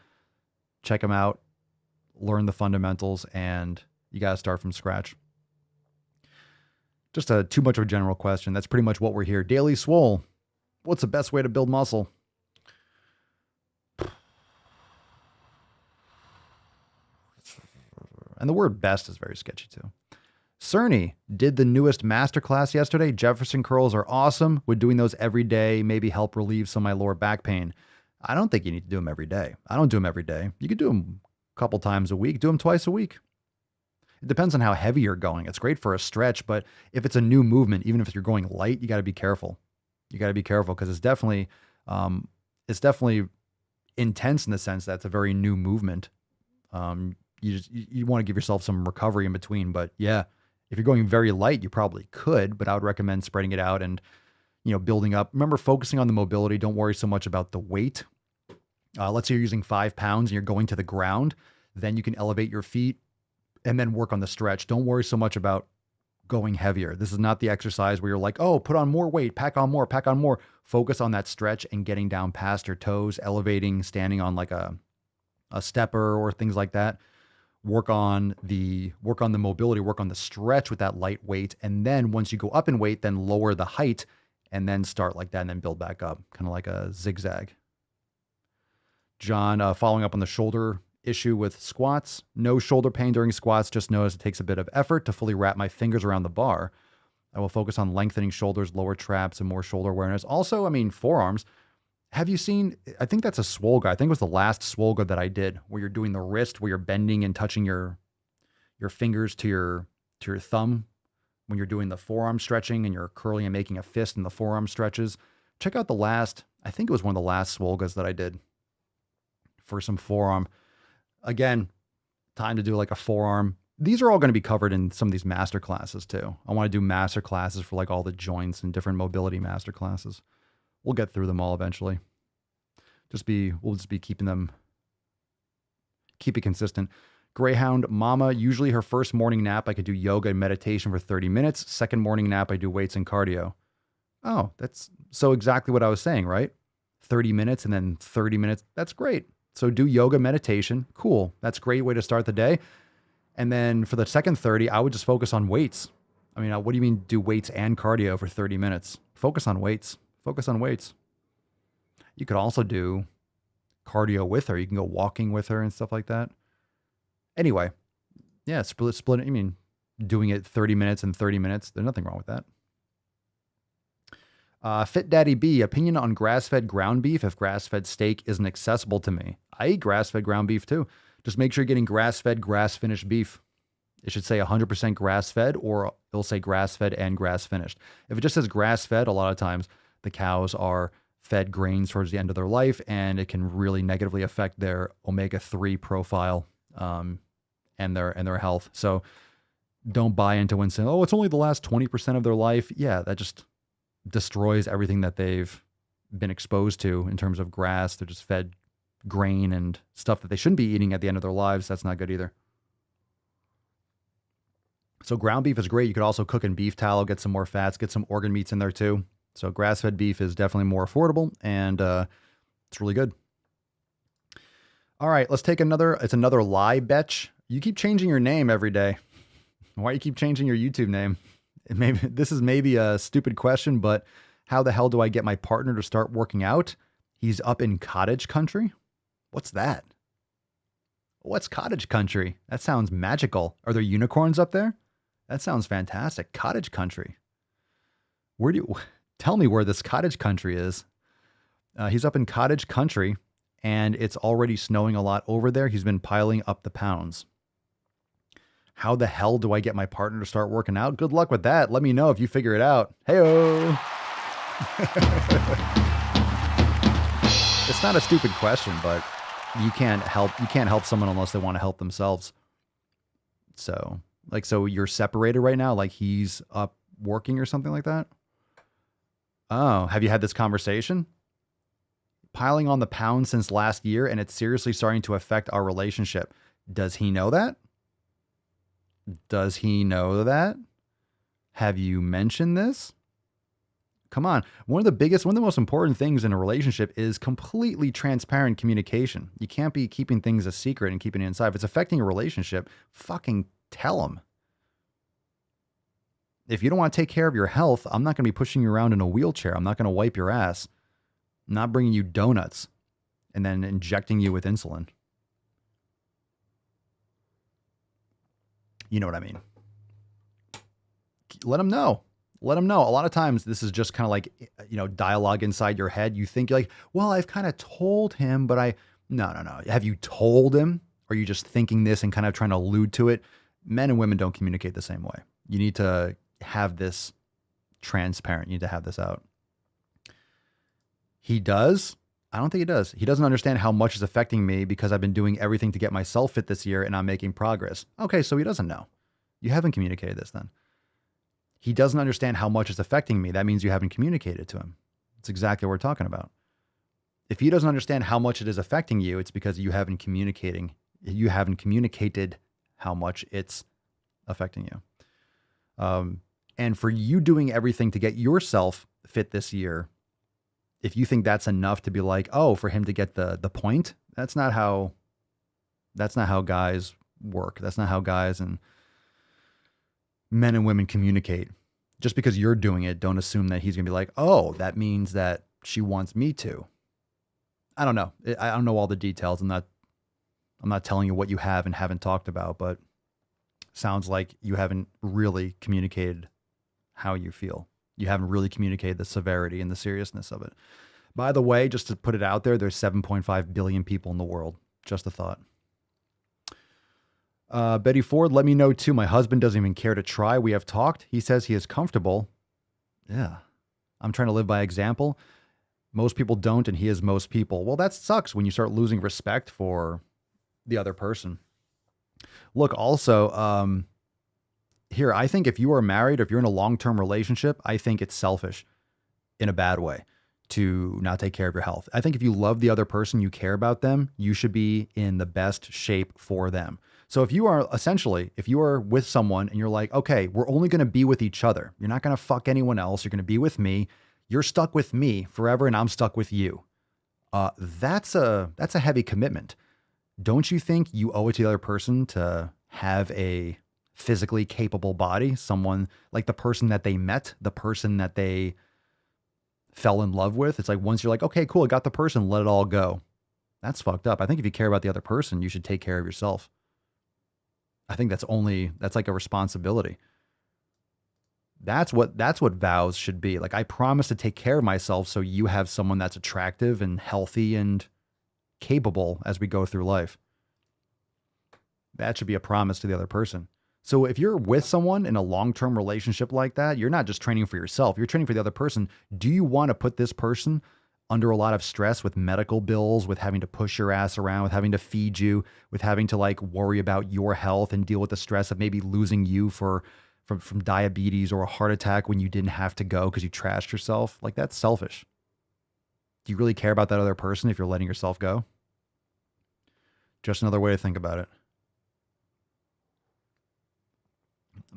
Check them out. Learn the fundamentals, and you got to start from scratch. Just too much of a general question. That's pretty much what we're here. Daily Swole. What's the best way to build muscle? And the word best is very sketchy too. Cerny did the newest masterclass yesterday. Jefferson curls are awesome. Would doing those every day maybe help relieve some of my lower back pain? I don't think you need to do them every day. I don't do them every day. You could do them a couple times a week. Do them twice a week. It depends on how heavy you're going. It's great for a stretch, but if it's a new movement, even if you're going light, you got to be careful. You got to be careful because it's definitely intense in the sense that it's a very new movement. You want to give yourself some recovery in between, but yeah, if you're going very light, you probably could, but I would recommend spreading it out and, building up. Remember, focusing on the mobility. Don't worry so much about the weight. Let's say you're using 5 pounds and you're going to the ground, then you can elevate your feet and then work on the stretch. Don't worry so much about going heavier. This is not the exercise where you're like, oh, put on more weight, pack on more, pack on more. Focus on that stretch and getting down past your toes, elevating, standing on like a stepper or things like that. Work on the mobility, work on the stretch with that light weight. And then once you go up in weight, then lower the height and then start like that and then build back up, kind of like a zigzag. John, following up on the shoulder issue with squats. No shoulder pain during squats. Just notice it takes a bit of effort to fully wrap my fingers around the bar. I will focus on lengthening shoulders, lower traps, and more shoulder awareness. Also, forearms. Have you seen, I think that's a Swole guy. I think it was the last Swole guy that I did where you're doing the wrist, where you're bending and touching your fingers to your thumb when you're doing the forearm stretching and you're curling and making a fist in the forearm stretches. Check out I think it was one of the last Swole guys that I did for some forearm. Again, time to do like a forearm. These are all going to be covered in some of these master classes too. I want to do master classes for like all the joints and different mobility master classes. We'll get through them all eventually. We'll just be keep it consistent. Greyhound Mama, usually her first morning nap, I could do yoga and meditation for 30 minutes. Second morning nap, I do weights and cardio. Oh, that's so exactly what I was saying, right? 30 minutes and then 30 minutes. That's great. So do yoga, meditation. Cool. That's a great way to start the day. And then for the second 30, I would just focus on weights. What do you mean do weights and cardio for 30 minutes? Focus on weights. Focus on weights. You could also do cardio with her. You can go walking with her and stuff like that. Anyway, yeah, split it. Doing it 30 minutes and 30 minutes. There's nothing wrong with that. Fit Daddy B, opinion on grass-fed ground beef if grass-fed steak isn't accessible to me. I eat grass-fed ground beef too. Just make sure you're getting grass-fed, grass-finished beef. It should say 100% grass-fed, or it'll say grass-fed and grass-finished. If it just says grass-fed, a lot of times the cows are fed grains towards the end of their life, and it can really negatively affect their omega-3 profile and their health. So don't buy into when saying, oh, it's only the last 20% of their life. Yeah, that just destroys everything that they've been exposed to in terms of grass. They're just fed grain and stuff that they shouldn't be eating at the end of their lives. That's not good either. So ground beef is great. You could also cook in beef tallow, get some more fats, get some organ meats in there too. So grass-fed beef is definitely more affordable, and it's really good. All right, let's take it's another lie betch. You keep changing your name every day. Why do you keep changing your YouTube name? This is maybe a stupid question, but how the hell do I get my partner to start working out? He's up in cottage country. What's that? What's cottage country? That sounds magical. Are there unicorns up there? That sounds fantastic. Cottage country. Tell me where this cottage country is. He's up in cottage country and it's already snowing a lot over there. He's been piling up the pounds. How the hell do I get my partner to start working out? Good luck with that. Let me know if you figure it out. Hey-o. It's not a stupid question, but you can't help someone unless they want to help themselves. So you're separated right now? Like he's up working or something like that? Oh, have you had this conversation? Piling on the pounds since last year, and it's seriously starting to affect our relationship. Does he know that? Does he know that? Have you mentioned this? Come on. One of the most important things in a relationship is completely transparent communication. You can't be keeping things a secret and keeping it inside. If it's affecting a relationship, fucking tell him. If you don't want to take care of your health, I'm not going to be pushing you around in a wheelchair. I'm not going to wipe your ass. I'm not bringing you donuts and then injecting you with insulin. You know what I mean? Let them know. Let them know. A lot of times this is just kind of like, dialogue inside your head. You think you're like, well, I've kind of told him, but no. Have you told him? Or are you just thinking this and kind of trying to allude to it? Men and women don't communicate the same way. You need to have this transparent. You need to have this out. He does. I don't think he does. He doesn't understand how much is affecting me because I've been doing everything to get myself fit this year and I'm making progress. Okay, so he doesn't know. You haven't communicated this then. He doesn't understand how much is affecting me. That means you haven't communicated to him. That's exactly what we're talking about. If he doesn't understand how much it is affecting you, it's because you haven't communicated how much it's affecting you. And for you doing everything to get yourself fit this year, if you think that's enough to be like, oh, for him to get the point, that's not how guys work. That's not how guys and men and women communicate. Just because you're doing it, don't assume that he's going to be like, oh, that means that she wants me to. I don't know. I don't know all the details. I'm not telling you what you have and haven't talked about, but sounds like you haven't really communicated how you feel. You haven't really communicated the severity and the seriousness of it. By the way, just to put it out there, there's 7.5 billion people in the world. Just a thought. Betty Ford, let me know too. My husband doesn't even care to try. We have talked. He says he is comfortable. Yeah. I'm trying to live by example. Most people don't, and he is most people. Well, that sucks when you start losing respect for the other person. Look, also, here, I think if you are married, if you're in a long-term relationship, I think it's selfish in a bad way to not take care of your health. I think if you love the other person, you care about them, you should be in the best shape for them. So if you are with someone and you're like, okay, we're only going to be with each other. You're not going to fuck anyone else. You're going to be with me. You're stuck with me forever and I'm stuck with you. That's a heavy commitment. Don't you think you owe it to the other person to have a physically capable body? Someone like the person that they met, the person that they fell in love with. It's like once you're like, okay, cool, I got the person, let it all go. That's fucked up. I think if you care about the other person, you should take care of yourself. I think that's like a responsibility. That's what vows should be. Like, I promise to take care of myself so you have someone that's attractive and healthy and capable as we go through life. That should be a promise to the other person. So if you're with someone in a long-term relationship like that, you're not just training for yourself, you're training for the other person. Do you want to put this person under a lot of stress with medical bills, with having to push your ass around, with having to feed you, with having to like worry about your health and deal with the stress of maybe losing you from diabetes or a heart attack when you didn't have to go because you trashed yourself? Like, that's selfish. Do you really care about that other person if you're letting yourself go? Just another way to think about it.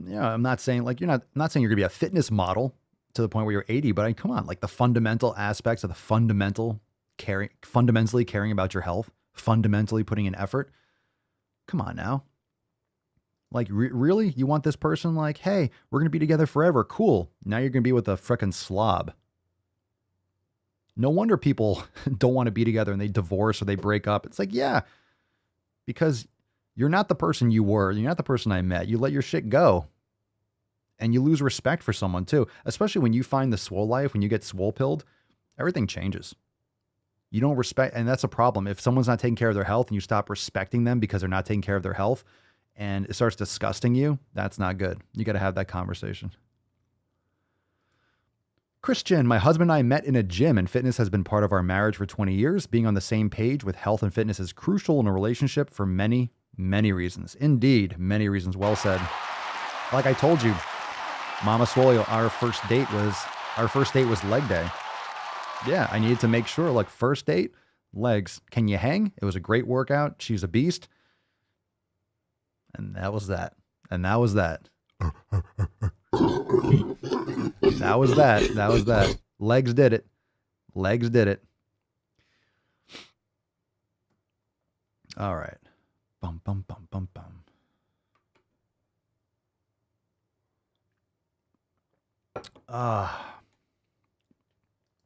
Yeah, I'm not saying like I'm not saying you're gonna be a fitness model to the point where you're 80, but come on, like the fundamental aspects of the fundamentally caring about your health, fundamentally putting in effort. Come on now. Like, really? You want this person like, hey, we're going to be together forever. Cool. Now you're going to be with a frickin' slob. No wonder people don't want to be together and they divorce or they break up. It's like, yeah, because you're not the person you were. You're not the person I met. You let your shit go. And you lose respect for someone too, especially when you find the swole life, when you get swole pilled, everything changes. You don't respect, and that's a problem. If someone's not taking care of their health and you stop respecting them because they're not taking care of their health and it starts disgusting you, that's not good. You got to have that conversation. Christian, my husband and I met in a gym and fitness has been part of our marriage for 20 years. Being on the same page with health and fitness is crucial in a relationship for many, many reasons. Indeed, many reasons. Well said. Like I told you, Mama Swole, our first date was leg day. Yeah, I needed to make sure, like, first date, legs. Can you hang? It was a great workout. She's a beast. And that was that. And that was that. That was that. That was that. Legs did it. Legs did it. All right. Bum, bum, bum, bum, bum.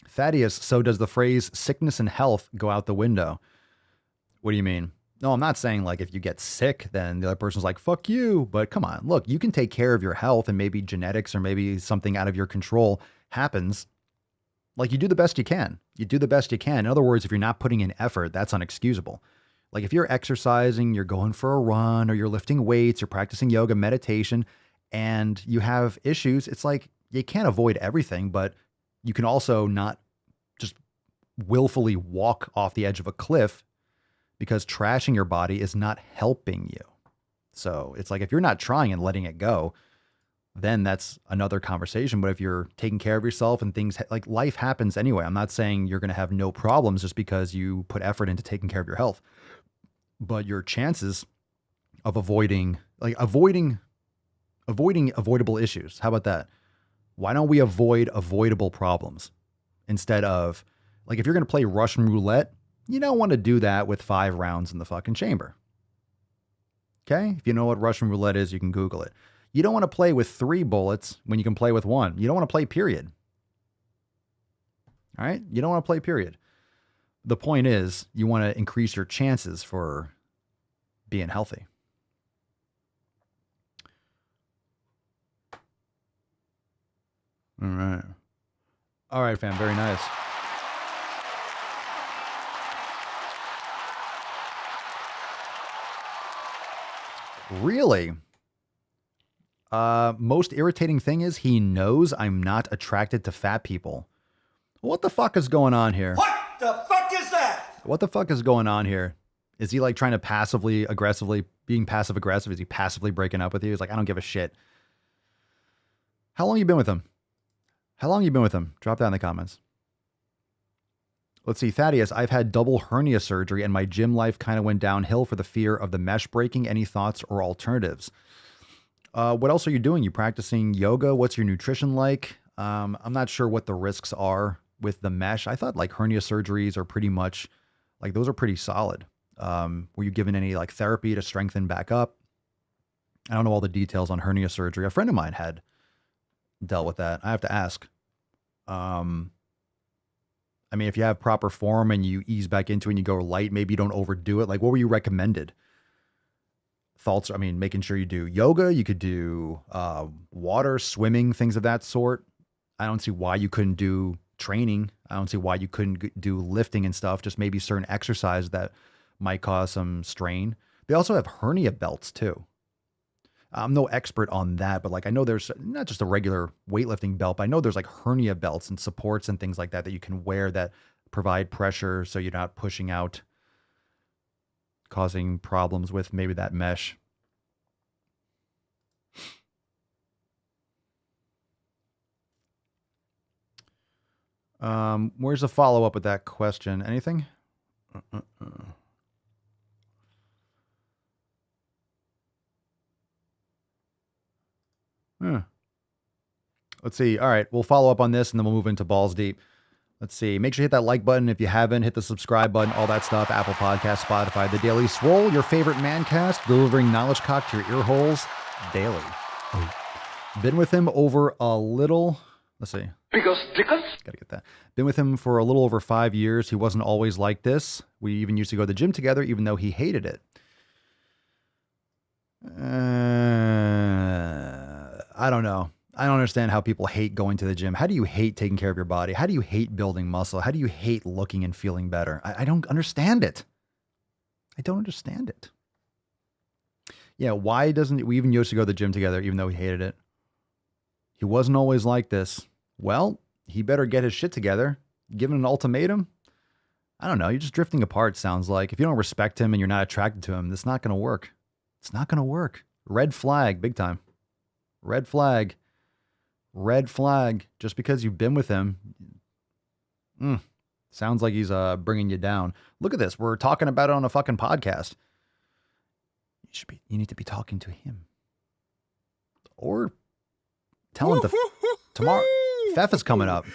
Thaddeus, so does the phrase sickness and health go out the window? What do you mean? No, I'm not saying like if you get sick, then the other person's like, fuck you. But come on, look, you can take care of your health and maybe genetics or maybe something out of your control happens. Like you do the best you can. You do the best you can. In other words, if you're not putting in effort, that's unexcusable. Like if you're exercising, you're going for a run or you're lifting weights, you're practicing yoga, meditation, and you have issues, it's like you can't avoid everything, but you can also not just willfully walk off the edge of a cliff because trashing your body is not helping you. So it's like if you're not trying and letting it go, then that's another conversation. But if you're taking care of yourself and things like life happens anyway, I'm not saying you're going to have no problems just because you put effort into taking care of your health, but your chances of avoiding avoidable issues. How about that? Why don't we avoid avoidable problems instead of like, if you're going to play Russian roulette, you don't want to do that with 5 rounds in the fucking chamber. Okay. If you know what Russian roulette is, you can Google it. You don't want to play with 3 bullets when you can play with 1. You don't want to play period. All right. You don't want to play period. The point is you want to increase your chances for being healthy. All right. All right, fam. Very nice. Really? Most irritating thing is he knows I'm not attracted to fat people. What the fuck is going on here? What the fuck is that? What the fuck is going on here? Is he like trying to being passive aggressive? Is he passively breaking up with you? He's like, I don't give a shit. How long you been with him? How long you been with him? Drop that in the comments. Let's see. Thaddeus, I've had double hernia surgery and my gym life kind of went downhill for the fear of the mesh breaking. Any thoughts or alternatives? What else are you doing? You practicing yoga? What's your nutrition like? I'm not sure what the risks are with the mesh. I thought like hernia surgeries are pretty much like, those are pretty solid. Were you given any like therapy to strengthen back up? I don't know all the details on hernia surgery. A friend of mine had dealt with that. I have to ask. I mean, if you have proper form and you ease back into it and you go light, maybe you don't overdo it. Like, what were you recommended? Thoughts? I mean, making sure you do yoga. You could do water, swimming, things of that sort. I don't see why you couldn't do training. I don't see why you couldn't do lifting and stuff. Just maybe certain exercise that might cause some strain. They also have hernia belts too. I'm no expert on that, but like I know there's not just a regular weightlifting belt, but I know there's like hernia belts and supports and things like that that you can wear that provide pressure so you're not pushing out, causing problems with maybe that mesh. Where's the follow-up with that question? Anything? Let's see. All right, we'll follow up on this and then we'll move into balls deep. Let's see. Make sure you hit that like button if you haven't. Hit the subscribe button, all that stuff. Apple Podcasts, Spotify, The Daily Swole, your favorite man cast, delivering knowledge cock to your ear holes daily. Been with him over a little... Let's see. Gotta get that. Been with him for a little over 5 years. He wasn't always like this. We even used to go to the gym together, even though he hated it. I don't know. I don't understand how people hate going to the gym. How do you hate taking care of your body? How do you hate building muscle? How do you hate looking and feeling better? I don't understand it. I don't understand it. Yeah, why doesn't we even used to go to the gym together, even though he hated it? He wasn't always like this. Well, he better get his shit together. Give him an ultimatum? I don't know. You're just drifting apart, sounds like. If you don't respect him and you're not attracted to him, it's not going to work. It's not going to work. Red flag, big time. Red flag. Red flag. Just because you've been with him. Sounds like he's bringing you down. Look at this. We're talking about it on a fucking podcast. You need to be talking to him. Or tell him tomorrow. Fef is coming up.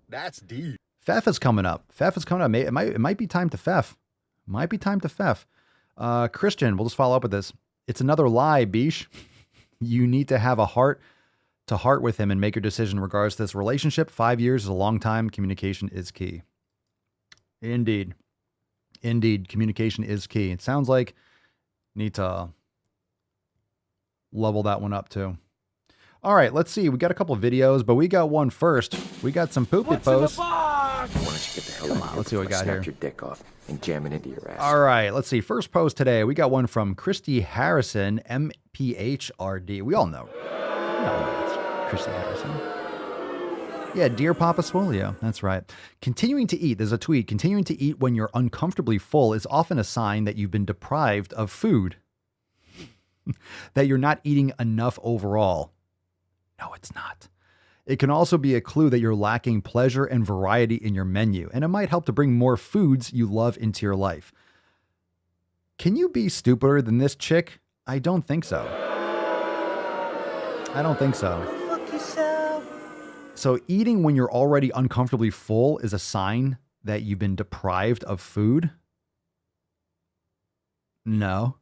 That's deep. Fef is coming up. Fef is coming up. It might be time to Fef. Might be time to Fef. Christian, we'll just follow up with this. It's another lie, Bish. You need to have a heart to heart with him and make your decision in regards to this relationship. 5 years is a long time. Communication is key. Indeed. Indeed. Communication is key. It sounds like you need to level that one up too. All right, let's see. We got a couple of videos, but we got one first. We got some poopy posts. Why don't you get the hell Come on, let's see what we got here. Snap your dick off and jam it into your ass. All right, let's see. First post today. We got one from Christy Harrison, MPHRD. We all know. It's Christy Harrison. Yeah, dear Papa Swolio. That's right. Continuing to eat. There's a tweet. Continuing to eat when you're uncomfortably full is often a sign that you've been deprived of food. That you're not eating enough overall. No, it's not. It can also be a clue that you're lacking pleasure and variety in your menu, and it might help to bring more foods you love into your life. Can you be stupider than this chick? I don't think so. I don't think so. Go fuck yourself. So eating when you're already uncomfortably full is a sign that you've been deprived of food? No.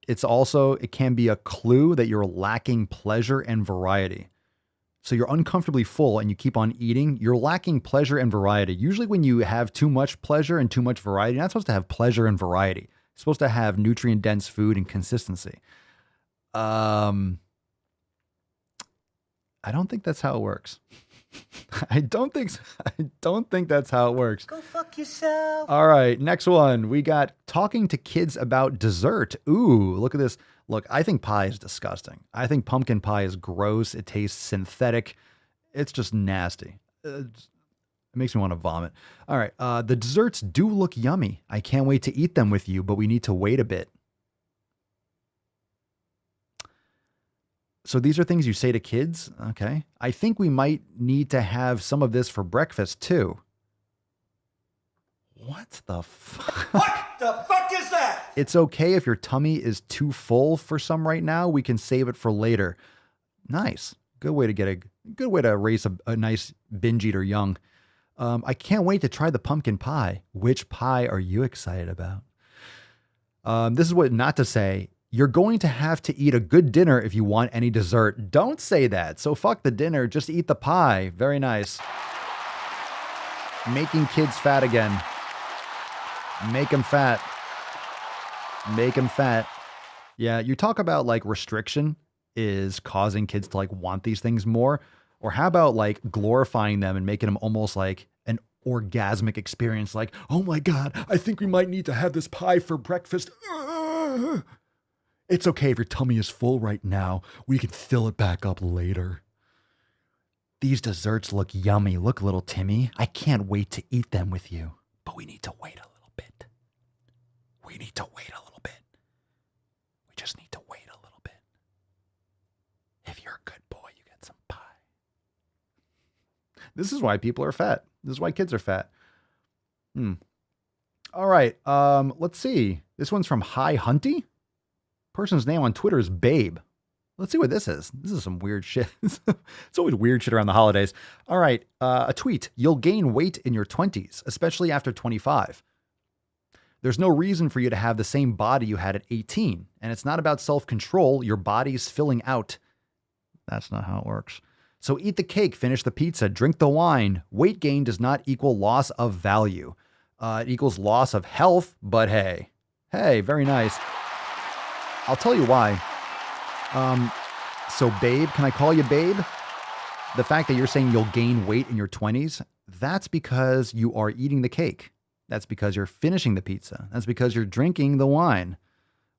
It can be a clue that you're lacking pleasure and variety. So you're uncomfortably full and you keep on eating, you're lacking pleasure and variety. Usually when you have too much pleasure and too much variety, you're not supposed to have pleasure and variety. You're supposed to have nutrient-dense food and consistency. I don't think that's how it works. I don't think that's how it works. Go fuck yourself. All right, next one. We got talking to kids about dessert. Ooh, look at this. Look, I think pie is disgusting. I think pumpkin pie is gross. It tastes synthetic. It's just nasty. It makes me want to vomit. All right, the desserts do look yummy. I can't wait to eat them with you, but we need to wait a bit. So these are things you say to kids? Okay. I think we might need to have some of this for breakfast too. What the fuck? What the fuck is that? It's okay if your tummy is too full for some right now. We can save it for later. Nice. Good way to raise a nice binge eater young. I can't wait to try the pumpkin pie. Which pie are you excited about? This is what not to say. You're going to have to eat a good dinner if you want any dessert. Don't say that. So fuck the dinner. Just eat the pie. Very nice. Making kids fat again. Make them fat. Make them fat. Yeah, you talk about like restriction is causing kids to like want these things more. Or how about like glorifying them and making them almost like an orgasmic experience? Like, oh my God, I think we might need to have this pie for breakfast. It's okay if your tummy is full right now. We can fill it back up later. These desserts look yummy. Look, little Timmy. I can't wait to eat them with you. But we need to wait a little bit. We need to wait a little bit. We just need to wait a little bit. If you're a good boy, you get some pie. This is why people are fat. This is why kids are fat. All right. Let's see. This one's from Hi Hunty. Person's name on Twitter is Babe. Let's see what this is. This is some weird shit. It's always weird shit around the holidays. All right. A tweet. You'll gain weight in your 20s, especially after 25. There's no reason for you to have the same body you had at 18. And it's not about self-control. Your body's filling out. That's not how it works. So eat the cake, finish the pizza, drink the wine. Weight gain does not equal loss of value. It equals loss of health, but hey. Hey, very nice. I'll tell you why. So Babe, can I call you Babe? The fact that you're saying you'll gain weight in your 20s, that's because you are eating the cake. That's because you're finishing the pizza. That's because you're drinking the wine.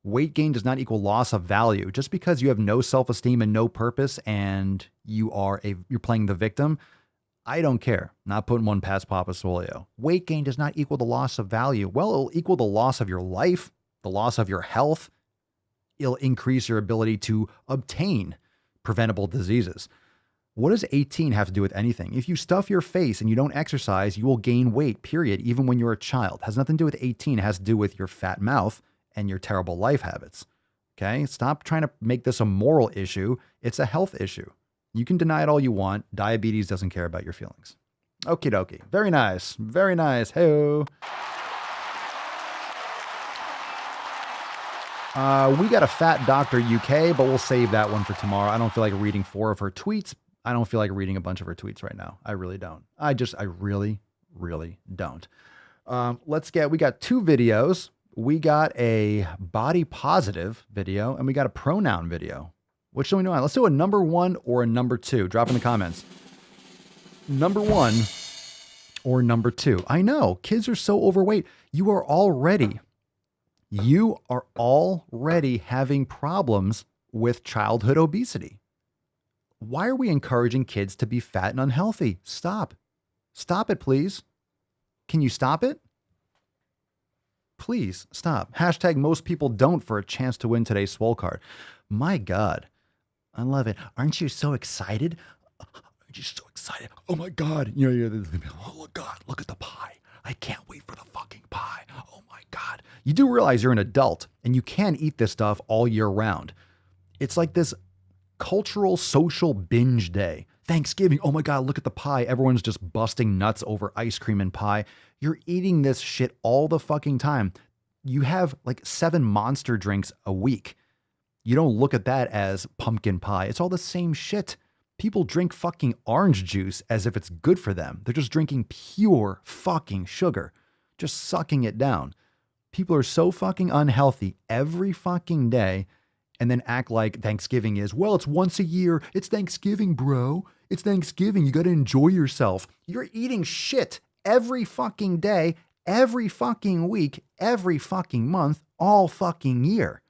Weight gain does not equal loss of value. Just because you have no self-esteem and no purpose and you're playing the victim, I don't care. Not putting one past Papa Swolio. Weight gain does not equal the loss of value. Well, it'll equal the loss of your life, the loss of your health. It'll increase your ability to obtain preventable diseases. What does 18 have to do with anything? If you stuff your face and you don't exercise, you will gain weight, period, even when you're a child. It has nothing to do with 18. It has to do with your fat mouth and your terrible life habits. Okay? Stop trying to make this a moral issue. It's a health issue. You can deny it all you want. Diabetes doesn't care about your feelings. Okie dokie. Very nice. Very nice. Hey-o. We got a fat Dr. UK, but we'll save that one for tomorrow. I don't feel like reading 4 of her tweets. I don't feel like reading a bunch of her tweets right now. I really don't. I really, really don't. We got 2 videos. We got a body positive video and we got a pronoun video. Which do we know? Let's do a number 1 or a number 2. Drop in the comments. Number 1 or number 2. I know, kids are so overweight. You are already having problems with childhood obesity. Why are we encouraging kids to be fat and unhealthy? Stop. Stop it, please. Can you stop it? Please stop. Hashtag most people don't for a chance to win today's Swole card. My God. I love it. Aren't you so excited? Aren't you so excited? Oh my God. Oh God, look at the pie. I can't wait for the fucking pie. Oh my God. You do realize you're an adult and you can eat this stuff all year round. It's like this cultural social binge day. Thanksgiving. Oh my God, look at the pie. Everyone's just busting nuts over ice cream and pie. You're eating this shit all the fucking time. You have like 7 Monster drinks a week. You don't look at that as pumpkin pie. It's all the same shit. People drink fucking orange juice as if it's good for them. They're just drinking pure fucking sugar, just sucking it down. People are so fucking unhealthy every fucking day and then act like Thanksgiving is, well, it's once a year. It's Thanksgiving, bro. It's Thanksgiving. You got to enjoy yourself. You're eating shit every fucking day, every fucking week, every fucking month, all fucking year.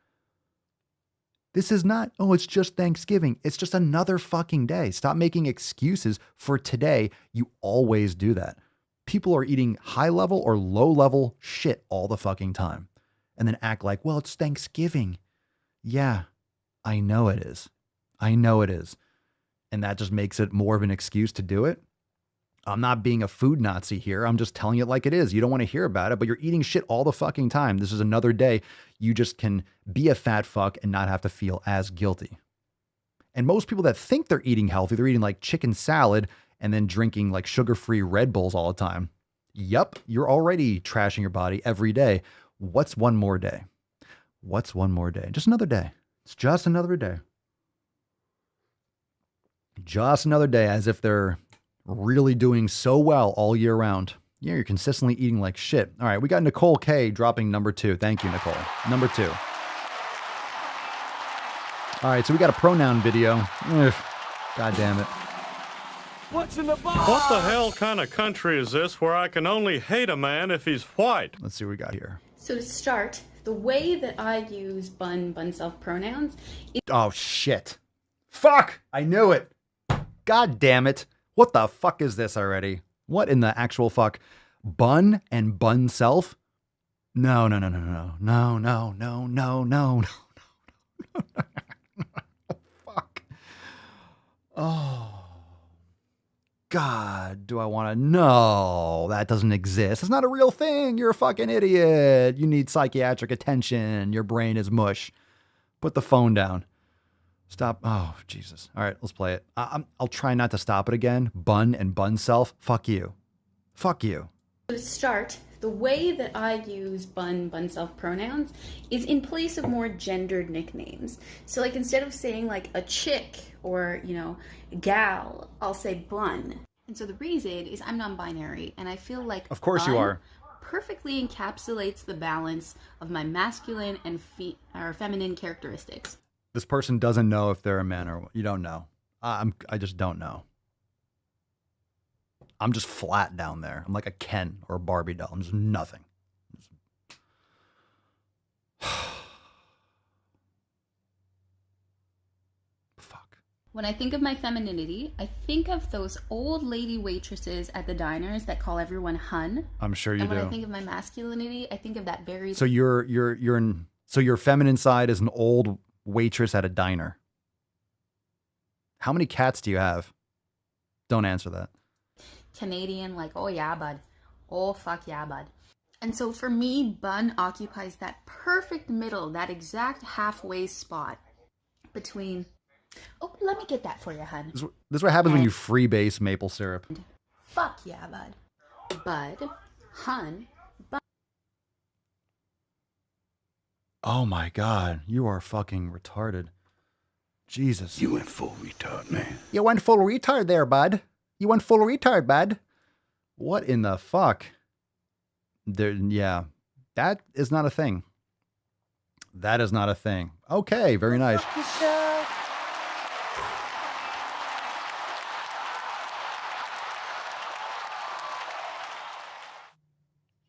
This is not, oh, it's just Thanksgiving. It's just another fucking day. Stop making excuses for today. You always do that. People are eating high level or low level shit all the fucking time and then act like, well, it's Thanksgiving. Yeah, I know it is. I know it is. And that just makes it more of an excuse to do it. I'm not being a food Nazi here. I'm just telling it like it is. You don't want to hear about it, but you're eating shit all the fucking time. This is another day you just can be a fat fuck and not have to feel as guilty. And most people that think they're eating healthy, they're eating like chicken salad and then drinking like sugar-free Red Bulls all the time. Yup, you're already trashing your body every day. What's one more day? What's one more day? Just another day. It's just another day. Just another day, as if they're really doing so well all year round. Yeah, you're consistently eating like shit. All right, we got Nicole K dropping number 2. Thank you, Nicole. Number 2. All right, so we got a pronoun video. Ugh, God damn it. What's in the box? What the hell kind of country is this where I can only hate a man if he's white? Let's see what we got here. So to start, the way that I use bun self pronouns is... Oh, shit. Fuck! I knew it. God damn it. What the fuck is this already? What in the actual fuck? Bun and bun self? No. Fuck. Oh. God, do I want to? No, that doesn't exist. It's not a real thing. You're a fucking idiot. You need psychiatric attention. Your brain is mush. Put the phone down. Stop. Oh, Jesus. All right, let's play it. I'll try not to stop it again. Bun and bun self. Fuck you. Fuck you. To start, the way that I use bun self pronouns is in place of more gendered nicknames. So like instead of saying like a chick or, gal, I'll say bun. And so the reason is I'm non-binary and I feel like of course you are. Perfectly encapsulates the balance of my masculine and feminine characteristics. This person doesn't know if they're a man or you don't know. I just don't know. I'm just flat down there. I'm like a Ken or a Barbie doll. I'm just nothing. Fuck. When I think of my femininity, I think of those old lady waitresses at the diners that call everyone hun. I'm sure you do. And when I think of my masculinity, I think of that very... So so your feminine side is an old waitress at a diner. How many cats do you have? Don't answer that. Canadian, like, oh yeah, bud. Oh, fuck yeah, bud. And so for me, bun occupies that perfect middle, that exact halfway spot between... Oh, let me get that for you, hun. This is what happens when you freebase maple syrup. Fuck yeah, bud. Bud, hun, bun. Oh my God, you are fucking retarded. Jesus. You went full retard, man. You went full retard there, bud. You went full retard, bud. What in the fuck? Yeah, that is not a thing. That is not a thing. Okay, very nice.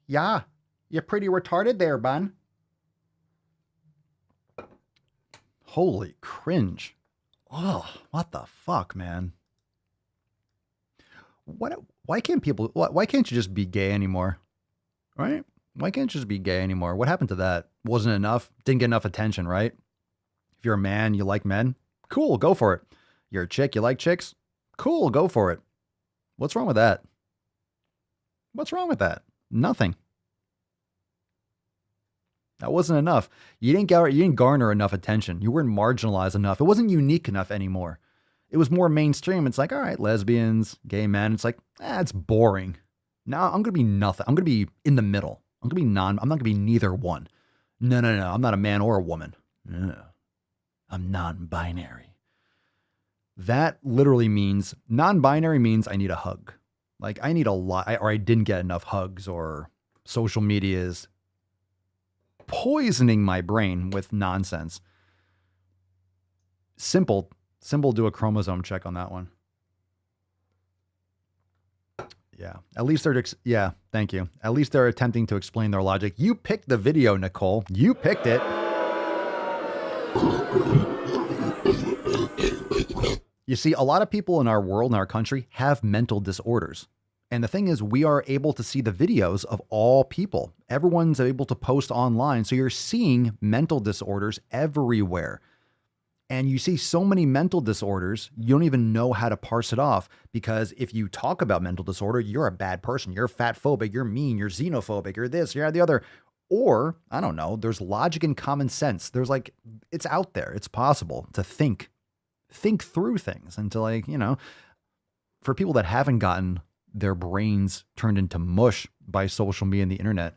Yeah, you're pretty retarded there, bun. Holy cringe. Oh, what the fuck, man? Why can't you just be gay anymore? Right? Why can't you just be gay anymore? What happened to that? Wasn't enough? Didn't get enough attention, right? If you're a man, you like men? Cool, go for it. You're a chick, you like chicks? Cool, go for it. What's wrong with that? What's wrong with that? Nothing. That wasn't enough. You didn't garner enough attention. You weren't marginalized enough. It wasn't unique enough anymore. It was more mainstream. It's like, all right, lesbians, gay men. It's like, it's boring. Now I'm going to be nothing. I'm going to be in the middle. I'm not going to be neither one. No. I'm not a man or a woman. No. I'm non-binary. That literally means, non-binary means I need a hug. Like I need a lot, or I didn't get enough hugs, or social media is poisoning my brain with nonsense. Simple, do a chromosome check on that one. Yeah, at least yeah, thank you. At least they're attempting to explain their logic. You picked the video, Nicole. You picked it. You see, a lot of people in our world, in our country, have mental disorders. And the thing is, we are able to see the videos of all people. Everyone's able to post online. So you're seeing mental disorders everywhere. And you see so many mental disorders, you don't even know how to parse it off. Because if you talk about mental disorder, you're a bad person. You're fatphobic. You're mean. You're xenophobic. You're this. You're the other. Or, I don't know, there's logic and common sense. There's like, it's out there. It's possible to think through things and to, like, you know, for people that haven't gotten their brains turned into mush by social media and the internet.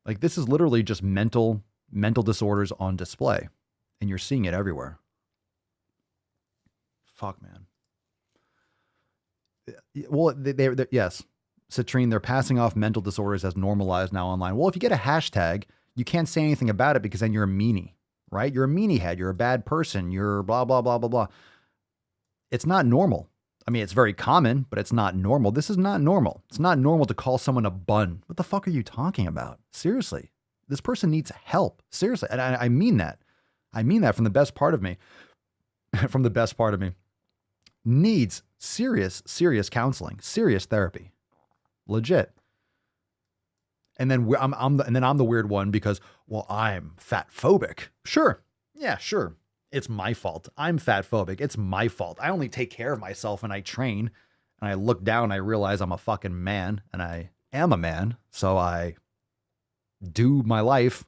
Like, this is literally just mental disorders on display, and you're seeing it everywhere. Fuck, man. Well, they're yes, Citrine, they're passing off mental disorders as normalized now online. Well, if you get a hashtag, you can't say anything about it because then you're a meanie, right? You're a meanie head. You're a bad person. You're blah, blah, blah, blah, blah. It's not normal. I mean, it's very common, but it's not normal. This is not normal. It's not normal to call someone a bun. What the fuck are you talking about? Seriously. This person needs help. Seriously. And I mean that. I mean that from the best part of me. From the best part of me. Needs serious counseling, serious therapy. Legit. And then I'm the weird one because, well, I'm fatphobic. Sure. Yeah, sure. It's my fault. I'm fatphobic. It's my fault. I only take care of myself and I train, and I look down and I realize I'm a fucking man, and I am a man. So I do my life.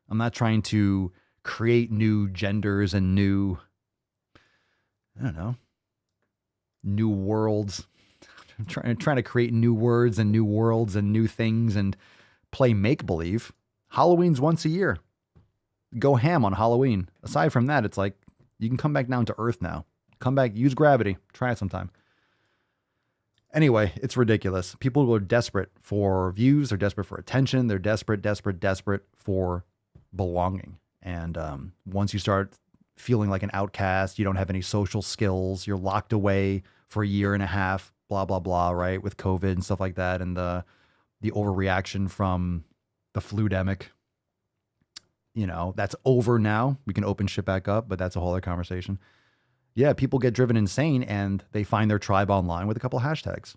I'm not trying to create new genders and new, I don't know, new worlds. I'm trying to create new words and new worlds and new things and play make-believe. Halloween's once a year. Go ham on Halloween. Aside from that, it's like you can come back down to earth now. Come back, use gravity. Try it sometime. Anyway, it's ridiculous. People are desperate for views. They're desperate for attention. They're desperate for belonging. And once you start feeling like an outcast, you don't have any social skills, you're locked away for a year and a half, blah, blah, blah, right? With COVID and stuff like that. And the overreaction from the flu-demic. You know, that's over now. We can open shit back up, but that's a whole other conversation. Yeah, people get driven insane and they find their tribe online with a couple of hashtags.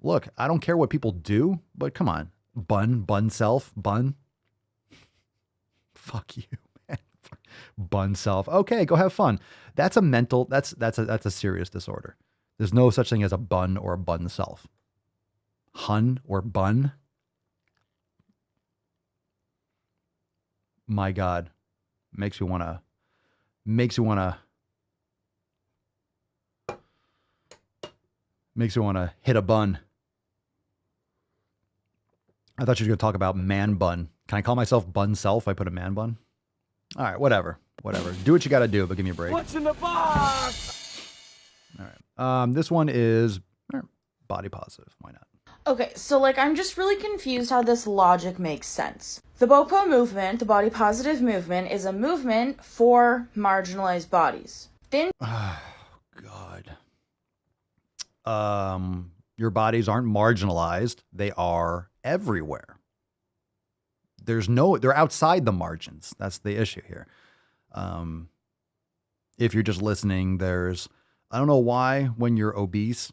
Look, I don't care what people do, but come on. Bun self, bun. Fuck you, man. Bun self. Okay, go have fun. That's a serious disorder. There's no such thing as a bun or a bun self. Hun or bun. My God, makes me want to hit a bun. I thought you were going to talk about man bun, Can I call myself bun self if I put a man bun? All right, whatever. Do what you got to do, but give me a break. What's in the box? All right. This one is body positive. Why not? Okay, so like I'm just really confused how this logic makes sense. The BOPO movement, the body positive movement, is a movement for marginalized bodies. Thin Your bodies aren't marginalized. They are everywhere. They're outside the margins. That's the issue here. If you're just listening, I don't know why when you're obese,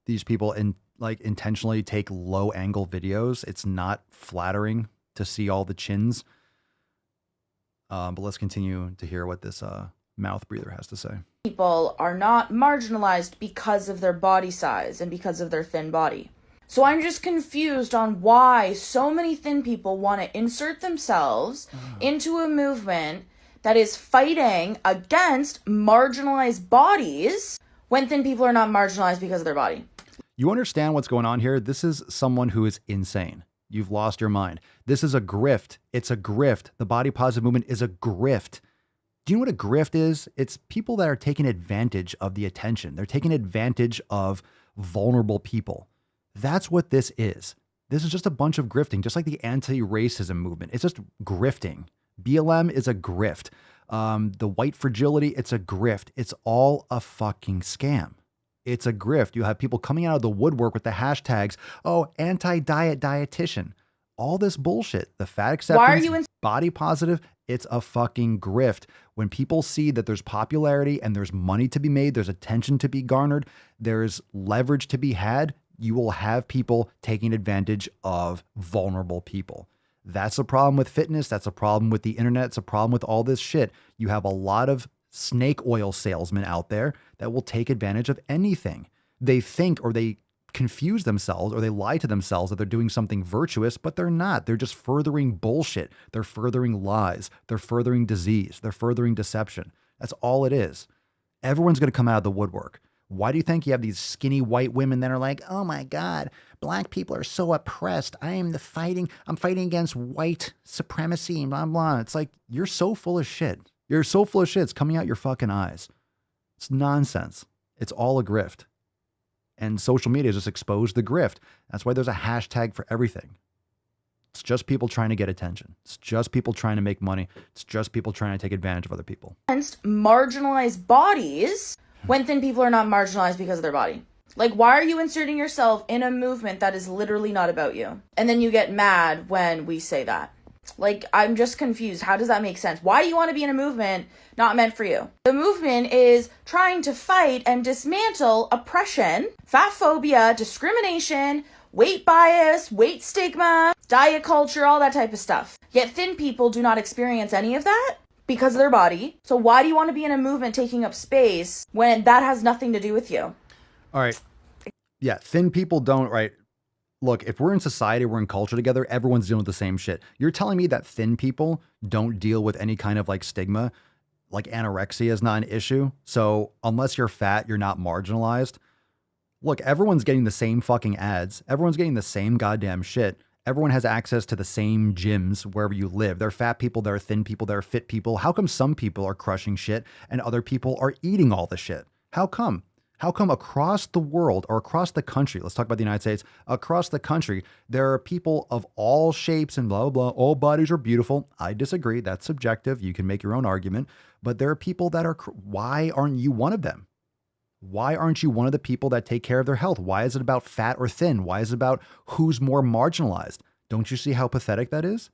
these people intentionally take low angle videos. It's not flattering to see all the chins. But let's continue to hear what this mouth breather has to say. people are not marginalized because of their body size and because of their thin body. So I'm just confused on why so many thin people want to insert themselves into a movement that is fighting against marginalized bodies when thin people are not marginalized because of their body. You understand what's going on here? This is someone who is insane. You've lost your mind. This is a grift. It's a grift. The body positive movement is a grift. Do you know what a grift is? It's people that are taking advantage of the attention. They're taking advantage of vulnerable people. That's what this is. This is just a bunch of grifting, just like the anti-racism movement. It's just grifting. BLM is a grift. The white fragility, it's a grift. It's all a fucking scam. It's a grift. You have people coming out of the woodwork with the hashtags, anti-diet dietitian. All this bullshit. The fat acceptance, body positive, it's a fucking grift. When people see that there's popularity and there's money to be made, there's attention to be garnered, there's leverage to be had, you will have people taking advantage of vulnerable people. That's a problem with fitness. That's a problem with the internet. It's a problem with all this shit. You have a lot of snake oil salesmen out there that will take advantage of anything. They think or they confuse themselves or they lie to themselves that they're doing something virtuous, but they're not. They're just furthering bullshit. They're furthering lies. They're furthering disease. They're furthering deception. That's all it is. Everyone's going to come out of the woodwork. Why do you think you have these skinny white women that are like, oh my God, black people are so oppressed. I'm fighting against white supremacy and blah, blah. It's like, you're so full of shit. You're so full of shit. It's coming out your fucking eyes. It's nonsense. It's all a grift. And social media just exposed the grift. That's why there's a hashtag for everything. It's just people trying to get attention. It's just people trying to make money. It's just people trying to take advantage of other people. Against marginalized bodies when thin people are not marginalized because of their body. Like, why are you inserting yourself in a movement that is literally not about you? And then you get mad when we say that. Like, I'm just confused. How does that make sense? Why do you want to be in a movement not meant for you? The movement is trying to fight and dismantle oppression, fat phobia, discrimination, weight bias, weight stigma, diet culture, all that type of stuff. Yet thin people do not experience any of that because of their body. So why do you want to be in a movement taking up space when that has nothing to do with you? All right. Yeah, thin people don't, right? Look, if we're in society, we're in culture together, everyone's dealing with the same shit. You're telling me that thin people don't deal with any kind of like stigma, like anorexia is not an issue. So unless you're fat, you're not marginalized. Look, everyone's getting the same fucking ads. Everyone's getting the same goddamn shit. Everyone has access to the same gyms wherever you live. There are fat people, there are thin people, there are fit people. How come some people are crushing shit and other people are eating all the shit? How come? How come across the world or across the country, let's talk about the United States, across the country, there are people of all shapes and blah, blah, blah. All bodies are beautiful. I disagree. That's subjective. You can make your own argument. But there are people that are, why aren't you one of them? Why aren't you one of the people that take care of their health? Why is it about fat or thin? Why is it about who's more marginalized? Don't you see how pathetic that is?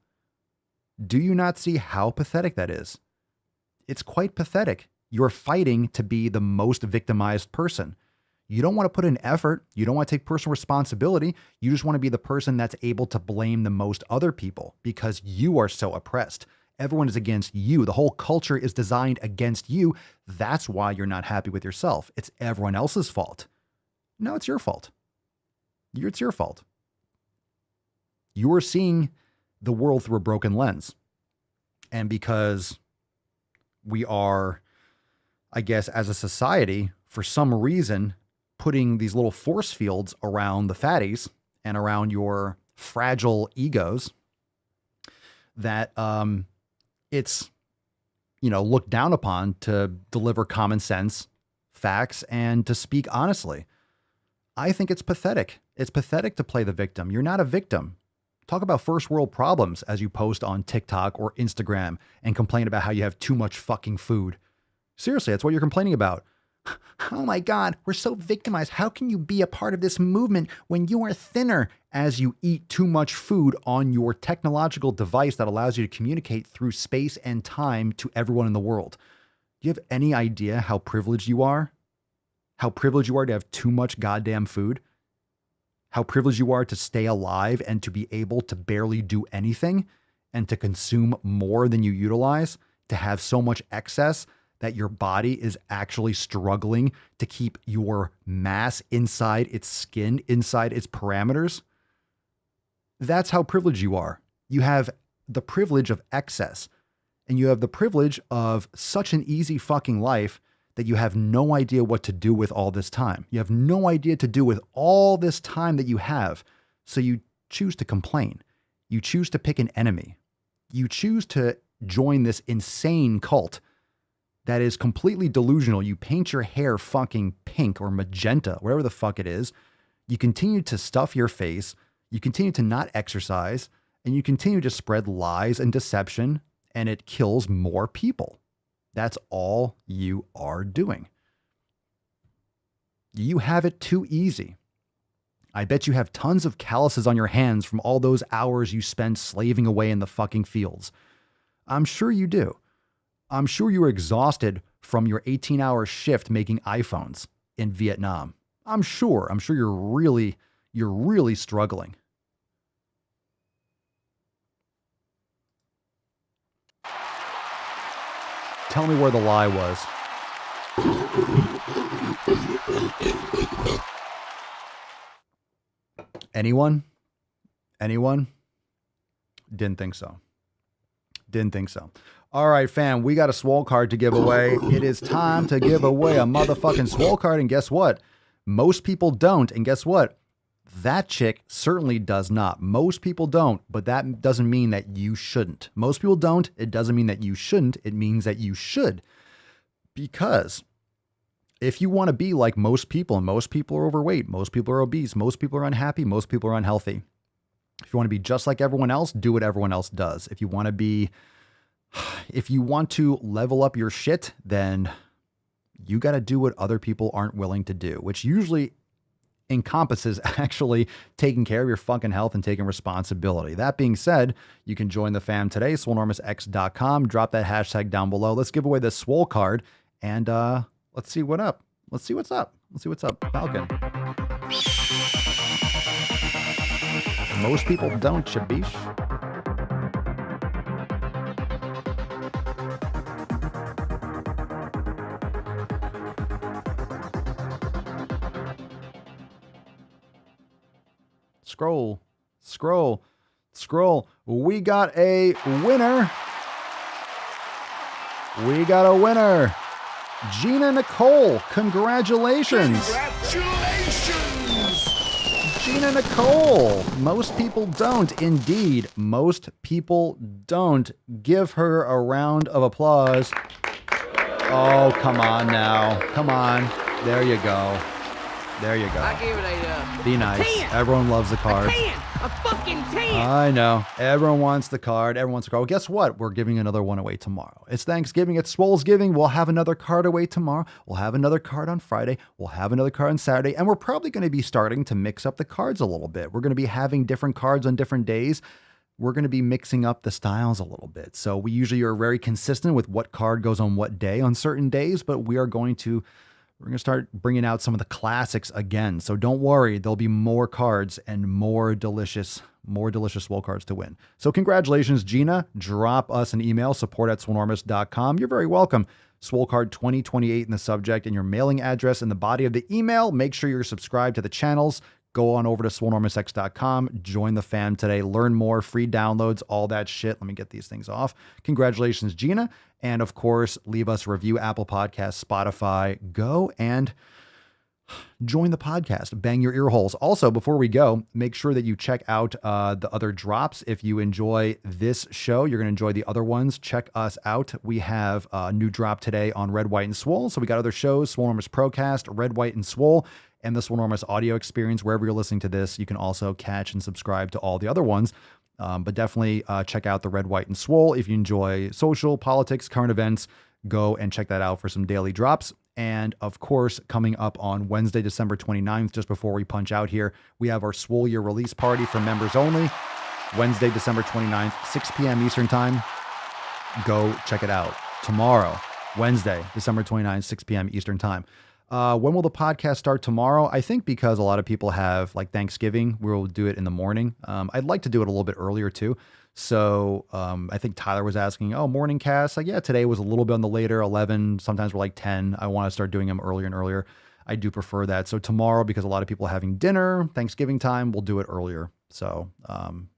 Do you not see how pathetic that is? It's quite pathetic. You're fighting to be the most victimized person. You don't want to put in effort. You don't want to take personal responsibility. You just want to be the person that's able to blame the most other people because you are so oppressed. Everyone is against you. The whole culture is designed against you. That's why you're not happy with yourself. It's everyone else's fault. No, it's your fault. It's your fault. You're seeing the world through a broken lens. And because we are, I guess, as a society, for some reason, putting these little force fields around the fatties and around your fragile egos, that it's, looked down upon to deliver common sense, facts, and to speak honestly. I think it's pathetic. It's pathetic to play the victim. You're not a victim. Talk about first world problems as you post on TikTok or Instagram and complain about how you have too much fucking food. Seriously, that's what you're complaining about. Oh my God, we're so victimized. How can you be a part of this movement when you are thinner as you eat too much food on your technological device that allows you to communicate through space and time to everyone in the world? Do you have any idea how privileged you are? How privileged you are to have too much goddamn food? How privileged you are to stay alive and to be able to barely do anything and to consume more than you utilize, to have so much excess that your body is actually struggling to keep your mass inside its skin, inside its parameters. That's how privileged you are. You have the privilege of excess, and you have the privilege of such an easy fucking life that you have no idea what to do with all this time. You have no idea to do with all this time that you have. So you choose to complain. You choose to pick an enemy. You choose to join this insane cult that is completely delusional. You paint your hair fucking pink or magenta, whatever the fuck it is. You continue to stuff your face. You continue to not exercise, and you continue to spread lies and deception, and it kills more people. That's all you are doing. You have it too easy. I bet you have tons of calluses on your hands from all those hours you spend slaving away in the fucking fields. I'm sure you do. I'm sure you were exhausted from your 18-hour shift making iPhones in Vietnam. I'm sure you're really struggling. Tell me where the lie was. Anyone? Didn't think so. All right, fam, we got a Swole card to give away. It is time to give away a motherfucking Swole card, and guess what? Most people don't, and guess what? That chick certainly does not. Most people don't, but that doesn't mean that you shouldn't. Most people don't. It doesn't mean that you shouldn't. It means that you should. Because if you want to be like most people, and most people are overweight, most people are obese, most people are unhappy, most people are unhealthy. If you want to be just like everyone else, do what everyone else does. If you want to level up your shit, then you got to do what other people aren't willing to do, which usually encompasses actually taking care of your fucking health and taking responsibility. That being said, you can join the fam today, swolenormousx.com. Drop that hashtag down below. Let's give away the Swole card, and let's see what's up. Falcon. Most people don't, Shabish. Scroll. We got a winner. Gina Nicole, congratulations. Gina Nicole. Most people don't. Indeed, most people don't. Give her a round of applause. Oh, come on now. Come on. There you go. I gave it a Be nice. 10. Everyone loves the card. A fucking 10. I know. Everyone wants the card. Well, guess what? We're giving another one away tomorrow. It's Thanksgiving. It's Swole's Giving. We'll have another card away tomorrow. We'll have another card on Friday. We'll have another card on Saturday. And we're probably going to be starting to mix up the cards a little bit. We're going to be having different cards on different days. We're going to be mixing up the styles a little bit. So we usually are very consistent with what card goes on what day on certain days, but we're going to start bringing out some of the classics again. So don't worry, there'll be more cards and more delicious Swole cards to win. So congratulations, Gina. Drop us an email, support@swolenormous.com. You're very welcome. Swole card 2028 in the subject and your mailing address in the body of the email. Make sure you're subscribed to the channels. Go on over to swolenormousx.com. Join the fam today. Learn more, free downloads, all that shit. Let me get these things off. Congratulations, Gina. And of course, leave us a review, Apple Podcasts, Spotify. Go and join the podcast, bang your ear holes. Also, before we go, make sure that you check out the other drops. If you enjoy this show, you're going to enjoy the other ones. Check us out. We have a new drop today on Red, White, and Swole. So we got other shows, Swole Enormous Procast, Red, White, and Swole, and the Swole Enormous audio experience. Wherever you're listening to this, you can also catch and subscribe to all the other ones. But definitely check out the Red, White, and Swole. If you enjoy social, politics, current events, go and check that out for some daily drops. And of course, coming up on Wednesday, December 29th, just before we punch out here, we have our Swole Year release party for members only. Wednesday, December 29th, 6 p.m. Eastern Time. Go check it out. Tomorrow, Wednesday, December 29th, 6 p.m. Eastern Time. When will the podcast start tomorrow? I think because a lot of people have like Thanksgiving, we'll do it in the morning. I'd like to do it a little bit earlier too. So I think Tyler was asking, morning cast. Like, yeah, today was a little bit on the later 11. Sometimes we're like 10. I want to start doing them earlier and earlier. I do prefer that. So tomorrow, because a lot of people are having dinner, Thanksgiving time, we'll do it earlier. So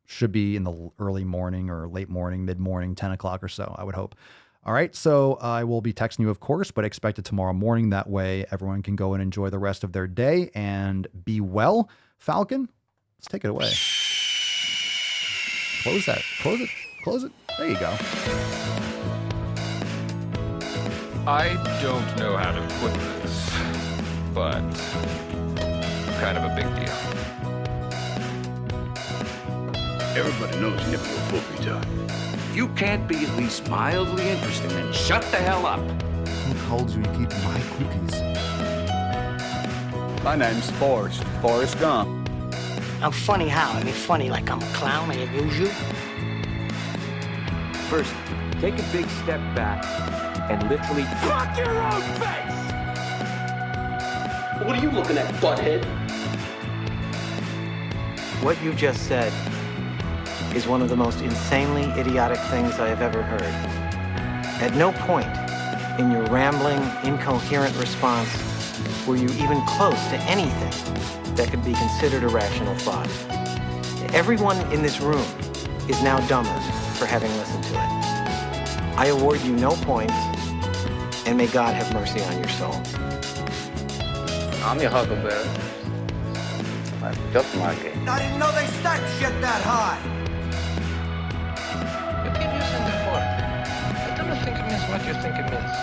should be in the early morning or late morning, mid-morning, 10 o'clock or so, I would hope. All right. So I will be texting you, of course, but expect it tomorrow morning. That way everyone can go and enjoy the rest of their day and be well. Falcon, let's take it away. Close that. Close it. Close it. There you go. I don't know how to put this, but kind of a big deal. Everybody knows you never go full retard. If you can't be at least mildly interesting, then shut the hell up. Who told you to keep my cookies? My name's Forrest Gump. I'm funny how? I mean, funny like I'm a clown, I amuse you? First, take a big step back and literally fuck your own face! What are you looking at, butthead? What you just said is one of the most insanely idiotic things I have ever heard. At no point in your rambling, incoherent response were you even close to anything that could be considered a rational thought. Everyone in this room is now dumber for having listened to it. I award you no points, and may God have mercy on your soul. I'm your huckleberry. That's just my game. I didn't know they stacked shit that high. You keep using the word. I don't think it means what you think it means.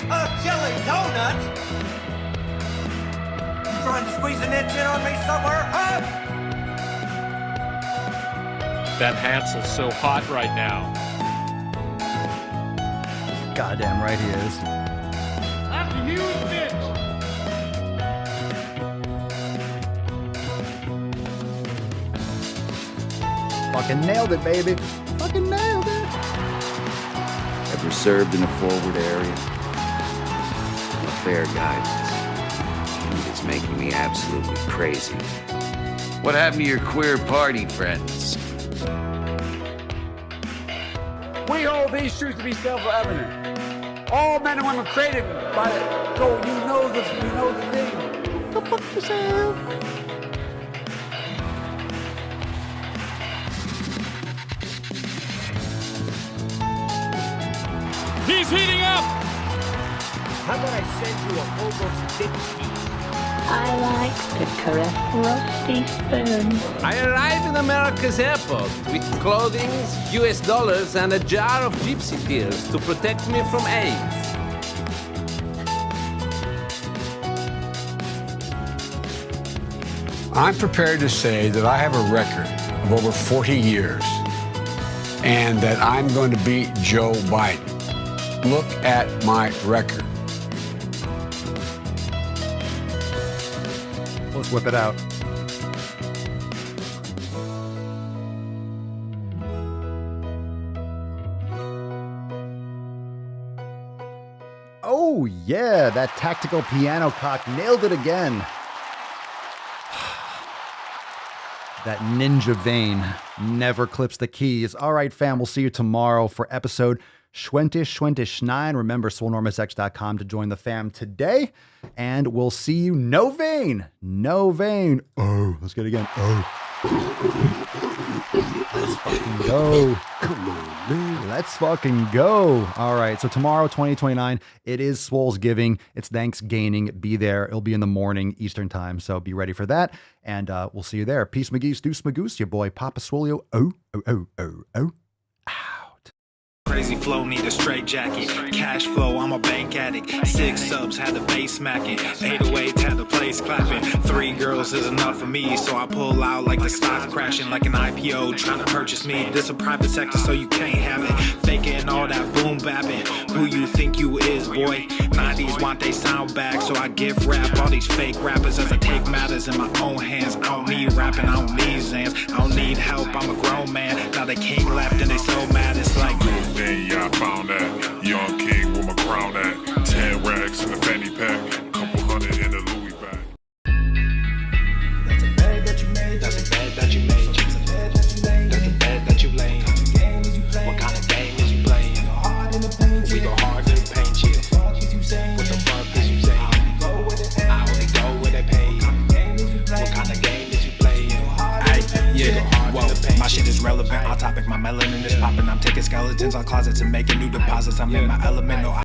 A jelly donut? You trying to squeeze an inch in on me somewhere, huh? That Hansel's so hot right now. Goddamn right he is. That's a huge bitch. Fucking nailed it, baby. Fucking nailed it. Ever served in a forward area? I'm a fair guidance. And it's making me absolutely crazy. What happened to your queer party friends? We hold these truths to be self-evident. All men and women created by it. So you know the thing. Go fuck yourself. He's heating up! How about I send you a whole bunch of dick cheese? I like to caress rusty spoons. I arrived in America's airport with clothing, US dollars, and a jar of gypsy tears to protect me from AIDS. I'm prepared to say that I have a record of over 40 years and that I'm going to beat Joe Biden. Look at my record. Let's whip it out. Oh, yeah, that tactical piano cock nailed it again. That ninja vein never clips the keys. All right, fam, we'll see you tomorrow for episode 29. Remember, swolenormousx.com to join the fam today. And we'll see you. No vein. Oh, let's get it again. Oh. Let's fucking go. Come on, man. Let's fucking go. All right. So tomorrow, 2029, it is Swole's Giving. It's Thanksgiving. Be there. It'll be in the morning Eastern time. So be ready for that. And we'll see you there. Peace, McGee's, Deuce, Magoose, your boy, Papa Swolio. Oh. Crazy flow, need a straight jacket. Cash flow, I'm a bank addict. 6 subs, had the bass smacking. 808, had the place clapping. 3 girls is enough for me, so I pull out like the stock crashing. Like an IPO, trying to purchase me. This a private sector, so you can't have it. Faking all that boom bapping. Who you think you is, boy? 90s want they sound back, so I give rap all these fake rappers as I take matters in my own hands. I don't need rapping, I don't need Zans. I don't need help, I'm a grown man. Now they can't left and they so mad, it's like yeah, I found that. Young king with my crown at. 10 racks in the fanny pack. Couple hundred in the Louis bag. That's a bed that you made. That's a bed that you made. That's a bed that you laid. That's a bed that you laid. What kind of game is you playing? We go hard in the paint. We go hard in the paint. What the fuck is you saying? I only go where they pay. What kind of game is you playing? Yeah, whoa, my shit is relevant, on topic, my melanin is popping. I'm taking skeletons on closets and making new deposits. I'm in my element, no